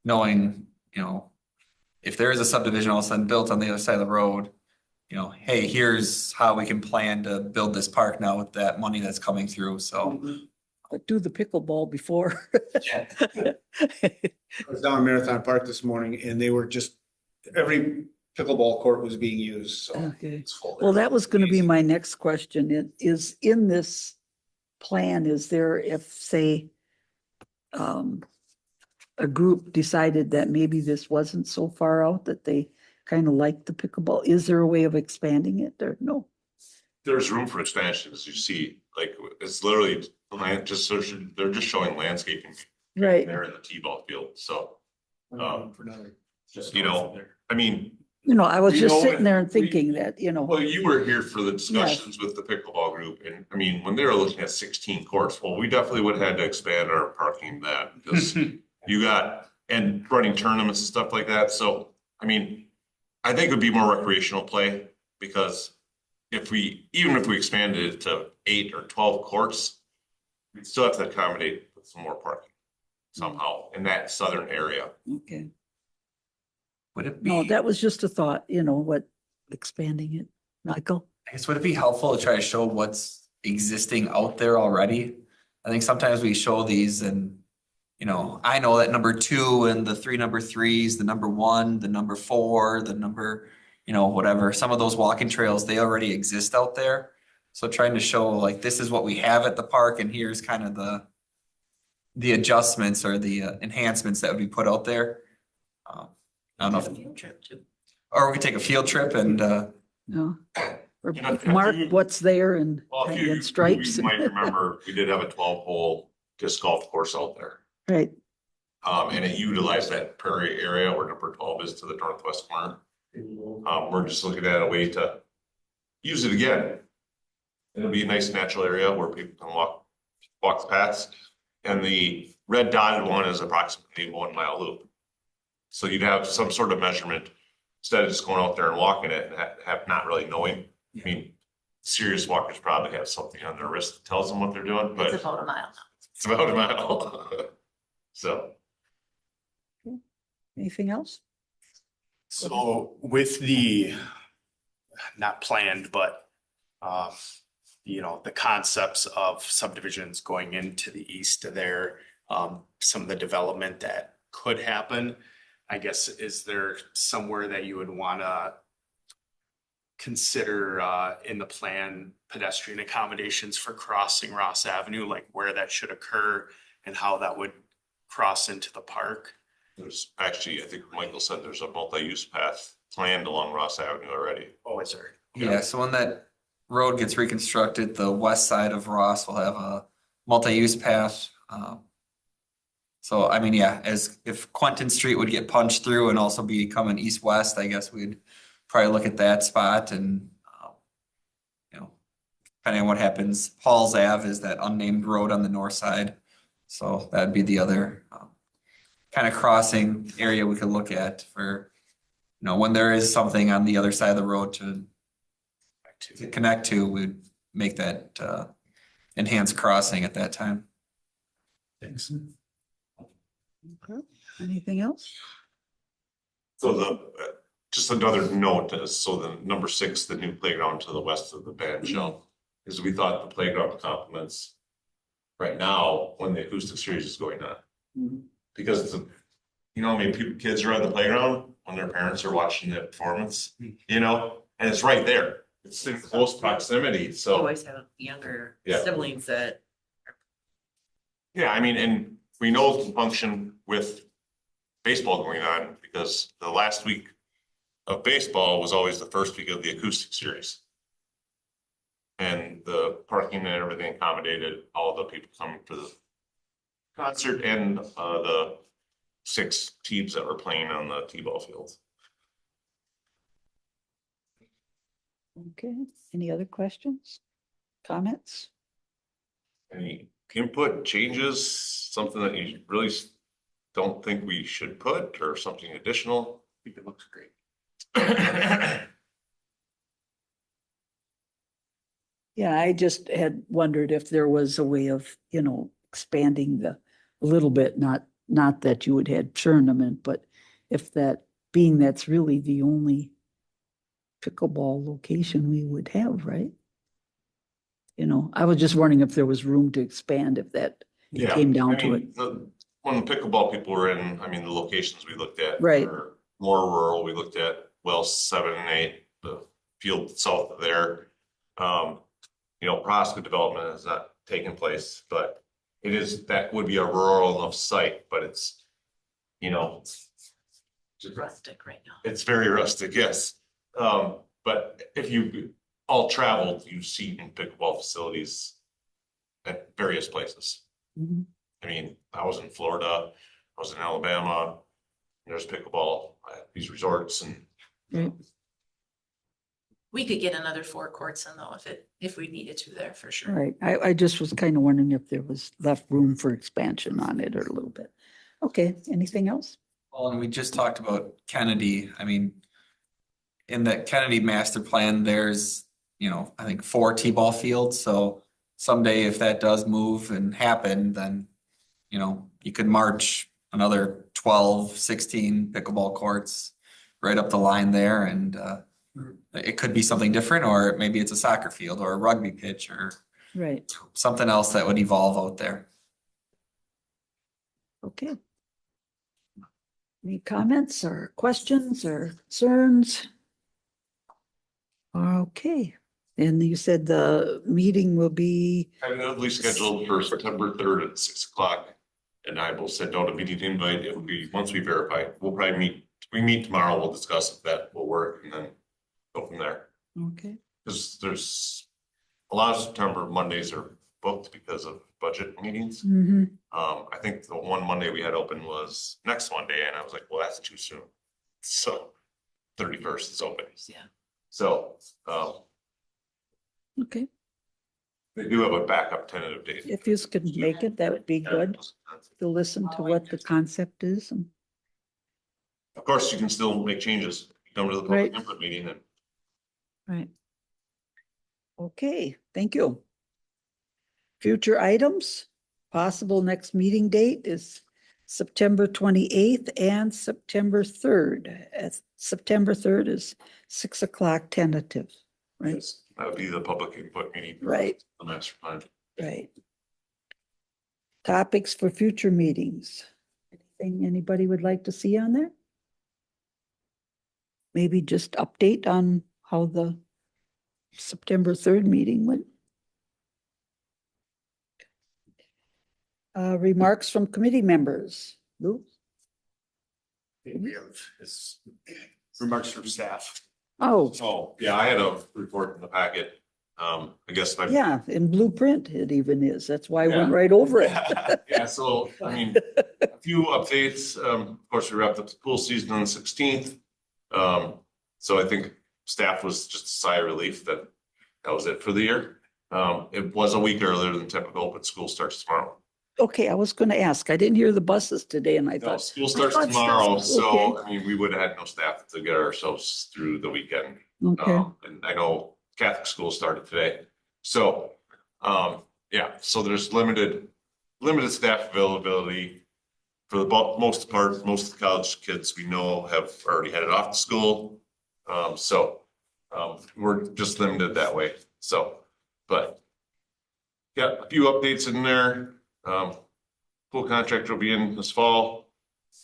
Knowing, you know, if there is a subdivision all of a sudden built on the other side of the road, you know, hey, here's how we can plan to build this park now with that money that's coming through, so. But do the pickleball before. I was down in Marathon Park this morning and they were just, every pickleball court was being used, so. Okay. it's full. Well, that was gonna be my next question. It is in this plan, is there, if, say, a group decided that maybe this wasn't so far out that they kind of liked the pickleball, is there a way of expanding it or no? There's room for expansion, as you see, like it's literally land, they're just showing landscaping Right. there in the T-ball field, so. For another. You know, I mean, I was You just know, sitting there and we- thinking that, Well, you were here for the discussions with the pickleball group, and I mean, when they were looking at 16 courts, well, we definitely would have had to expand our parking that, because you got, and running tournaments and stuff like that, so, I mean, I think it would be more recreational play, because even if we expanded it to 8 or 12 courts, we'd still have to accommodate some more parking somehow in that southern area. okay. Would it No, be, that was just a thought, what, expanding it, Michael? I guess, would it be helpful to try to show what's existing out there already? I think sometimes we show these and, I know that number 2 and the 3 number 3s, the number 1, the number 4, the number, whatever, some of those walking trails, they already exist out there. So trying to show like, this is what we have at the park and here's kind of the adjustments or the enhancements that would be put out there. I don't know. Field trip too. Or we could take a field trip and, No. Or You know, if mark you- what's there and Well, if you, and stripes. you might remember, we did have a 12-hole disc golf course out there. Right, And it utilized that prairie area where number 12 is to the northwest corner. We're just looking at a way to use it again. It'll be a nice natural area where people can walk the paths. And the red dotted one is approximately a 1 mile loop. So you'd have some sort of measurement instead of just going out there and walking it and have not really knowing. I mean, serious walkers probably have something on their wrist that tells them what they're doing, but It's about a mile now. it's about a mile. So. anything else? So with the, not planned, but, the concepts of subdivisions going into the east of there, some of the development that could happen, I guess, is there somewhere that you would wanna consider, in the plan, pedestrian accommodations for crossing Ross Avenue, like where that should occur and how that would cross into the park? There's actually, I think Michael said there's a multi-use path planned along Ross Avenue already. Oh, is there? yeah, so when that road gets reconstructed, the west side of Ross will have a multi-use path. So I mean, yeah, as if Quentin Street would get punched through and also be coming east-west, I guess we'd probably look at that spot and, depending on what happens, Paul's Ave is that unnamed road on the north side. So that'd be the other, kind of crossing area we could look at for, when there is something on the other side of the road to connect to, we'd make that, enhanced crossing at that time. Thanks. Anything else? So just another note is, so the number 6, the new playground to the west of the band shell, is we thought the playground complements right now when the acoustic series is going on. Because it's I mean, kids are on the playground when their parents are watching the performance, and it's right there. It's in close proximity, You so. always have younger Yeah. siblings that, Yeah, I mean, and we know it can function with baseball going on because the last week of baseball was always the first week of the acoustic series. And the parking and everything accommodated all the people coming to the concert and the 6 teams that were playing on the T-ball fields. Okay, any other questions? Comments? Any input, changes, something that you really don't think we should put or something additional? I think it looks great. Yeah, I just had wondered if there was a way of, expanding a little bit, not that you would have tournament, but if that's really the only pickleball location we would have, right? I was just wondering if there was room to expand if that Yeah, came down I to mean, it. when the pickleball people were in, I mean, the locations we looked at. Right. were more rural. We looked at well 7 and 8, the field south of there. Prosper development has not taken place, but that would be a rural enough site, but it's, Rustic right now. it's very rustic, yes. But if you all traveled, you've seen pickleball facilities at various places. Mhm. I mean, I was in Florida, I was in Alabama, there's pickleball at these resorts and Right. We could get another 4 courts in though, if we needed to there for sure. Right. I just was kind of wondering if there was left room for expansion on it or a little bit. Okay, anything else? Well, and we just talked about Kennedy. I mean, in the Kennedy master plan, there's, I think 4 T-ball fields. So someday if that does move and happen, then, you could march another 12, 16 pickleball courts right up the line there. And it could be something different, or maybe it's a soccer field or a rugby pitch or Right, something else that would evolve out there. okay. Any comments or questions or concerns? Okay, and you said the meeting will be, Tentatively scheduled for September 3rd at 6 o'clock. And I will send out a meeting invite. It will be, once we verify, we'll probably meet tomorrow. We'll discuss if that will work and then go from there. okay, Because there's a lot of September Mondays are booked because of budget meetings. mm-hmm, I think the one Monday we had open was next Monday and I was like, well, that's too soon. So 31st is open. Yeah. So, okay. they do have a backup tentative date. If you could make it, that would be good to listen to what the concept is. And Of course, you can still make changes. Come to the Right. public input meeting and Right. Okay, thank you. Future items, possible next meeting date is September 28th and September 3rd. September 3rd is 6 o'clock tentative, right? yes, that would be the public input meeting. for Right. The master plan. Right. Topics for future meetings. Anything anybody would like to see on there? Maybe just update on how the September 3rd meeting went. Remarks from committee members. Lou? We have his remarks from staff. Oh, Oh, yeah, I had a report in the packet. I guess my. yeah, in blueprint it even is. That's why I went Yeah. right over it. Yeah, so, I mean, a few updates. Of course, we wrapped up the pool season on the 16th. So I think staff was just a sigh of relief that that was it for the year. It was a week earlier than typical, but school starts tomorrow. Okay, I was gonna ask. I didn't hear the buses today and I No, thought, school starts thought tomorrow, stuff- so, okay. I mean, we would have had no staff to get ourselves through the weekend. okay, And I know Catholic school started today. So, yeah, so there's limited staff availability. For the most part, most of the college kids we know have already headed off to school. We're just limited that way. So, but yeah, a few updates in there. Pool contractor will be in this fall.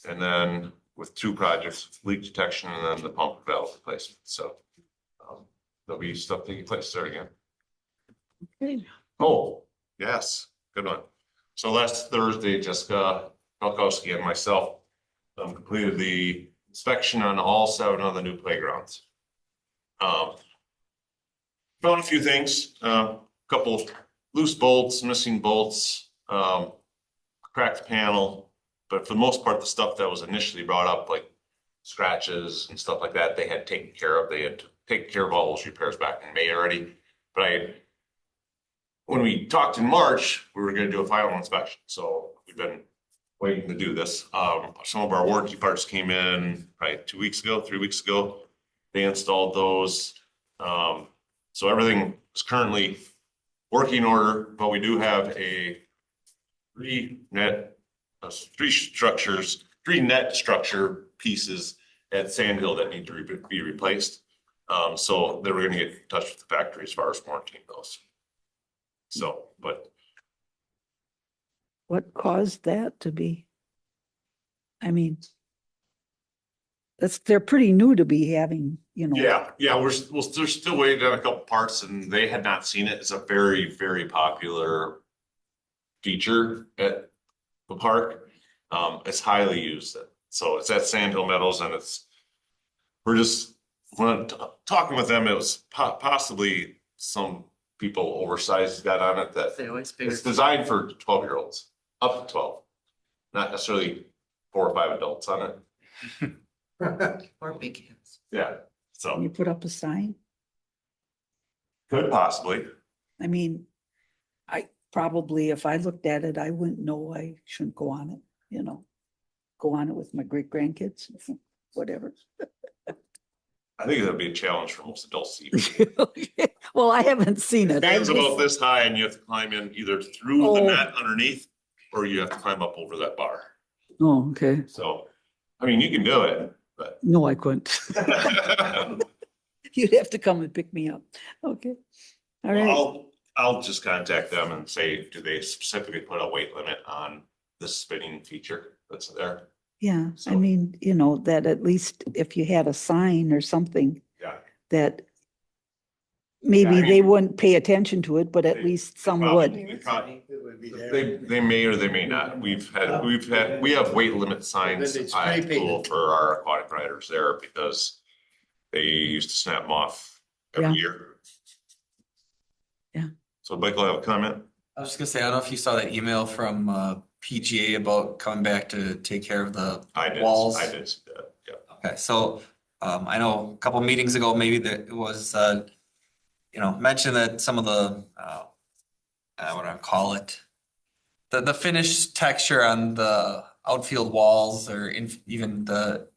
And then with 2 projects, leak detection and then the pump valve replacement. So there'll be stuff taking place there again. okay. Oh, yes, good one. So last Thursday, Jessica Falkowski and myself completed the inspection on all 7 of the new playgrounds. Found a few things, couple loose bolts, missing bolts, cracked panel, but for the most part, the stuff that was initially brought up, like scratches and stuff like that, they had taken care of. They had taken care of all those repairs back in May already. But when we talked in March, we were gonna do a final inspection, so we've been waiting to do this. Some of our warranty parts came in probably 2 weeks ago, 3 weeks ago. They installed those. So everything is currently working order, but we do have three net structure pieces at Sand Hill that need to be replaced. So they were gonna get in touch with the factory as far as warranting those. So, but What caused that to be? I mean, they're pretty new to be having, yeah, we're still waiting on a couple parts and they had not seen it. It's a very, very popular feature at the park. It's highly used. So it's at Sand Hill Meadows and when talking with them, it was possibly some people oversized got on it that They always figure. it's designed for 12-year-olds, up to 12, not necessarily 4 or 5 adults on it. Or big kids. Yeah, Can you So put up a sign? could possibly. I mean, I probably, if I looked at it, I wouldn't know I shouldn't go on it, you know. Go on it with my great grandkids, whatever. I think that'd be a challenge for most adults to even. Well, I haven't seen it. I Stands about just, this high and you have to climb in either through the Oh. mat underneath or you have to climb up over that bar. oh, okay. So, I mean, you can do it, but. No, I couldn't. You'd have to come and pick me up. Okay. All right. I'll just contact them and say, do they specifically put a weight limit on the spinning feature that's there? Yeah, I So- mean, you know, that at least if you had a sign or something Yeah. that maybe Yeah, I they mean- wouldn't pay attention to it, but at They- least they some probably- would. they probably- They may or they may not. We have weight limit signs at high school for our aquatic riders there because they used to snap them off every Yeah. year. Yeah. So Michael, have a comment? I was just gonna say, I don't know if you saw that email from PGA about coming back to take care of the I did, walls. I did, see that, yeah. Okay, so I know a couple meetings ago, maybe that it was mentioned that some of the what do I call it? The finish texture on the outfield walls or even the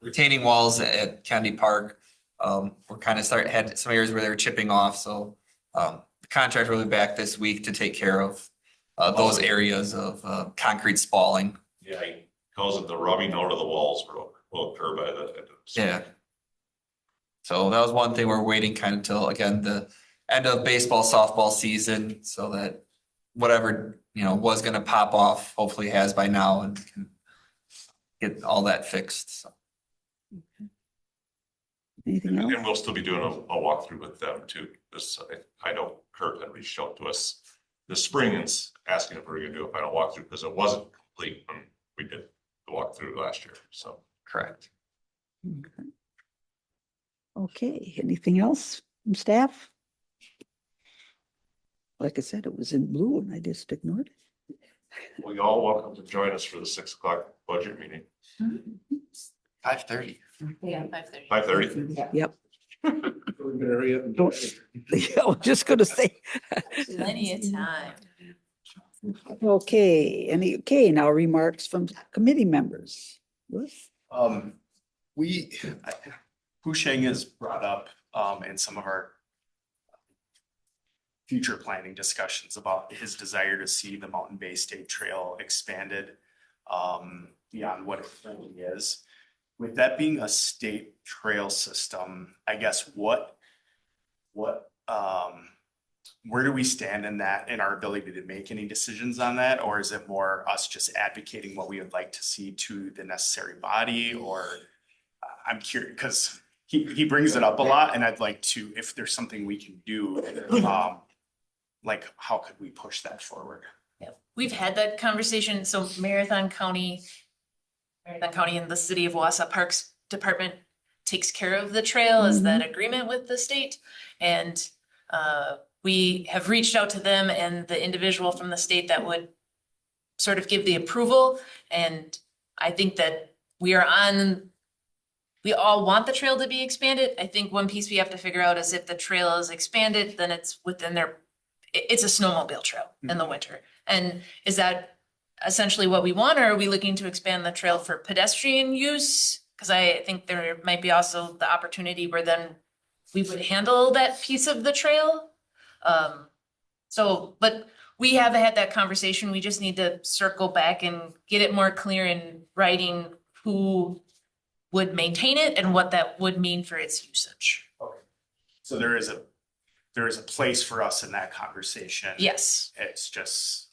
retaining walls at Kennedy Park were kind of had some areas where they were chipping off, so the contractor will be back this week to take care of those areas of concrete spalling. Yeah, he calls it the rubbing out of the walls will occur by the. Yeah. So that was one thing we're waiting kind of till, again, the end of baseball, softball season, so that whatever, was gonna pop off, hopefully has by now and can get all that fixed, so. Anything else? And we'll still be doing a walkthrough with them too. I know Kurt had reached out to us this spring and asking if we were gonna do a final walkthrough because it wasn't complete when we did the walkthrough last year, so. Correct. Okay, anything else from staff? Like I said, it was in blue and I just ignored it. We all welcome to join us for the 6 o'clock budget meeting. 5:30. Yeah, 5:30. 5:30. Yep. Hurry up and do it. Yeah, I was just gonna say. Plenty of time. Okay, now remarks from committee members. Ruth? Husheng has brought up, in some of our future planning discussions about his desire to see the Mountain Bay State Trail expanded, beyond what it currently is. With that being a state trail system, I guess where do we stand in that, in our ability to make any decisions on that? Or is it more us just advocating what we would like to see to the necessary body? Or I'm curious, because he brings it up a lot and I'd like to, if there's something we can do, like how could we push that forward? Yeah, we've had that conversation. So Marathon County and the City of Wausau Parks Department takes care of the trail as that agreement with the state. And we have reached out to them and the individual from the state that would sort of give the approval. And I think that we all want the trail to be expanded. I think one piece we have to figure out is if the trail is expanded, then it's within it's a snowmobile trail in the winter. And is that essentially what we want, or are we looking to expand the trail for pedestrian use? Because I think there might be also the opportunity where then we would handle that piece of the trail. But we have had that conversation. We just need to circle back and get it more clear in writing who would maintain it and what that would mean for its usage. Okay. So there is a place for us in that conversation. Yes. It's just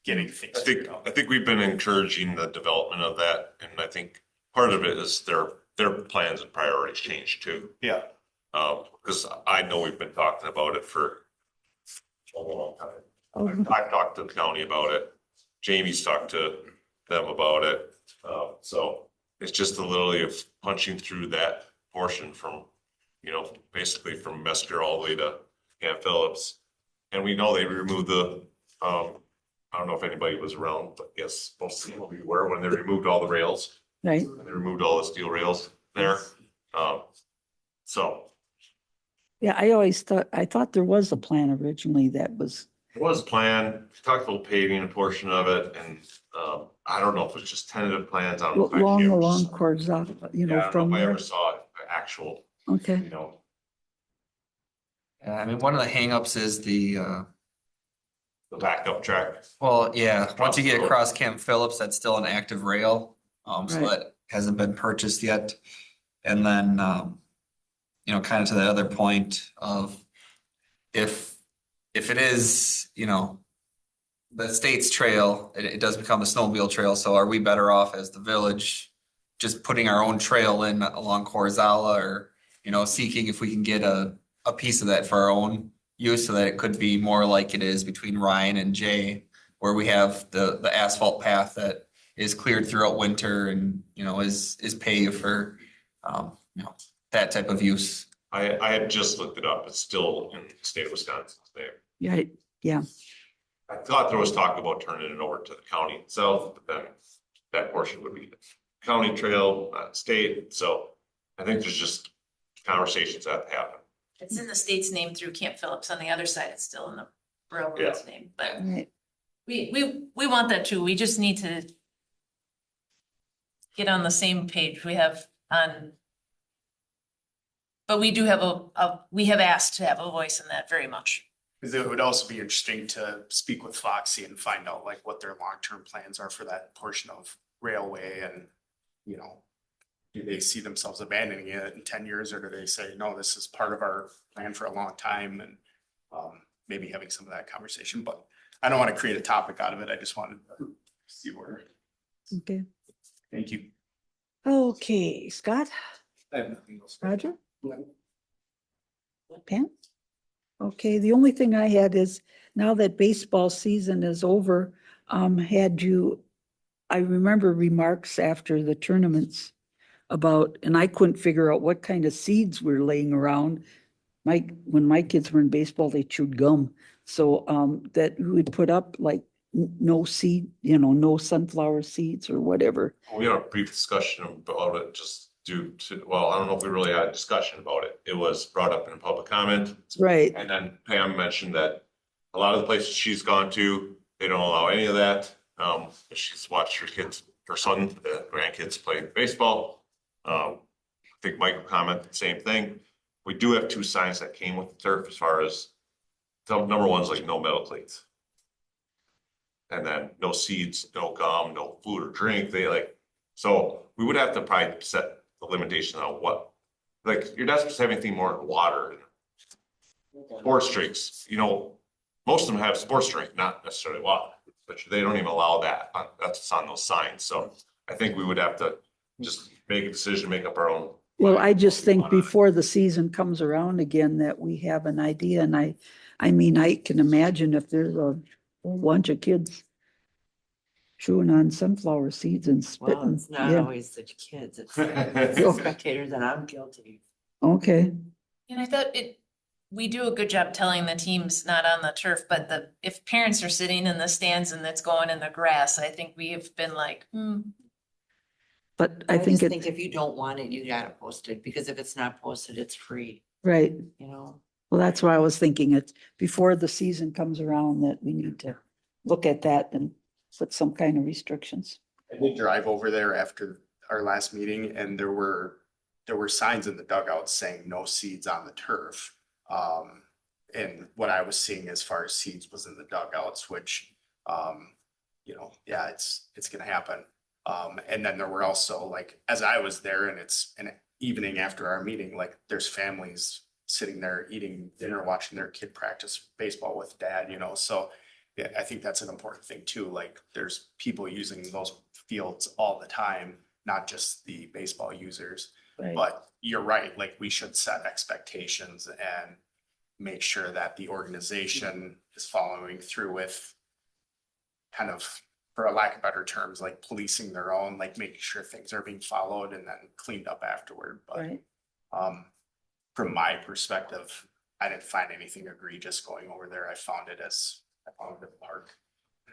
getting things. I think we've been encouraging the development of that, and I think part of it is their plans and priorities change too. Yeah. Because I know we've been talking about it for a long time. I've talked to the county about it. Jamie's talked to them about it. So it's just literally of punching through that portion from, basically from Mesker all the way to Camp Phillips. And we know they removed I don't know if anybody was around, but yes, most people were when they removed all the rails. Right, They removed all the steel rails there. So Yeah, I thought there was a plan originally that was, it was planned, talked about paving a portion of it and, I don't know if it's just tentative plans. I don't know if I along ever along saw- Corzine, you Yeah, know, I don't from know if I there. ever saw an actual, Okay, you know, Yeah, I mean, one of the hangups is the backup track. well, yeah, once you get Across the road. across Camp Phillips, that's still an active rail. So Right. that hasn't been purchased yet. And then, you know, kind of to the other point of if it is, you know, the state's trail, it does become a snowmobile trail. So are we better off as the village just putting our own trail in along Corzala or, you know, seeking if we can get a piece of that for our own use so that it could be more like it is between Ryan and Jay, where we have the asphalt path that is cleared throughout winter and, you know, is paved for, you know, that type of use. I had just looked it up. It's still in the state of Wisconsin there. yeah, yeah, I thought there was talk about turning it over to the county itself, but then that portion would be the county trail, not state. So I think there's just conversations that happen. It's in the state's name through Camp Phillips. On the other side, it's still in the railroad's name, but right. we want that too. We just need to get on the same page. We have on. But we do have we have asked to have a voice in that very much. Because it would also be interesting to speak with Foxy and find out like what their long-term plans are for that portion of railway and, you know, do they see themselves abandoning it in 10 years or do they say, no, this is part of our plan for a long time and maybe having some of that conversation, but I don't want to create a topic out of it. I just wanted to see where, Okay, thank you. okay, Scott, I have nothing else. Roger? Pam? Okay, the only thing I had is now that baseball season is over, I remember remarks after the tournaments about, and I couldn't figure out what kind of seeds were laying around. When my kids were in baseball, they chewed gum. So that we would put up like no seed, you know, no sunflower seeds or whatever. We had a brief discussion about it just due to, well, I don't know if we really had a discussion about it. It was brought up in a public comment. Right, And then Pam mentioned that a lot of the places she's gone to, they don't allow any of that. She's watched her son, the grandkids play baseball. I think Michael commented the same thing. We do have 2 signs that came with the turf as far as number one's like no metal cleats. And then no seeds, no gum, no food or drink. So we would have to probably set the limitation on what, like, you're not supposed to have anything more than water and sports drinks, you know, most of them have sports drink, not necessarily water, but they don't even allow that. That's on those signs. So I think we would have to just make a decision, make up our own. well, I just think What we want on it. before the season comes around again, that we have an idea, and I mean, I can imagine if there's a whole bunch of kids chewing on sunflower seeds and Well, spitting, it's not yeah, always the kids, it's the spectators, and I'm guilty. okay, And I thought we do a good job telling the teams not on the turf, but if parents are sitting in the stands and it's going in the grass, I think we have been like, but I I think just think it, if you don't want it, you gotta post it, because if it's not posted, it's free, right, you know? well, that's why I was thinking it, before the season comes around, that we need to look at that and put some kind of restrictions. I did drive over there after our last meeting and there were signs in the dugouts saying no seeds on the turf. And what I was seeing as far as seeds was in the dugouts, which, you know, yeah, it's gonna happen. And then there were also like, as I was there and it's an evening after our meeting, like there's families sitting there eating dinner, watching their kid practice baseball with dad, you know, so yeah, I think that's an important thing too. Like there's people using those fields all the time, not just the baseball users. Right. But you're right, like we should set expectations and make sure that the organization is following through with kind of, for a lack of better terms, like policing their own, like making sure things are being followed and then cleaned up afterward. But Right, from my perspective, I didn't find anything egregious going over there. I found it park.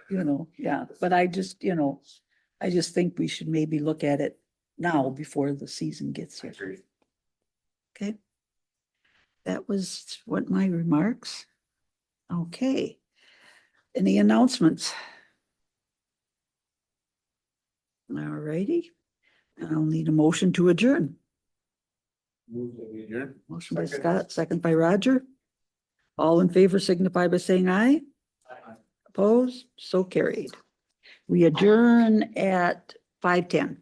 you know, yeah, but I just, you know, I just think we should maybe look at it now before the season gets I here. agree. Okay, That was what my remarks. Okay. Any announcements? All righty. I'll need a motion to adjourn. Motion by Scott, second by Roger. All in favor signify by saying aye. Opposed, so carried. We adjourn at 5:10.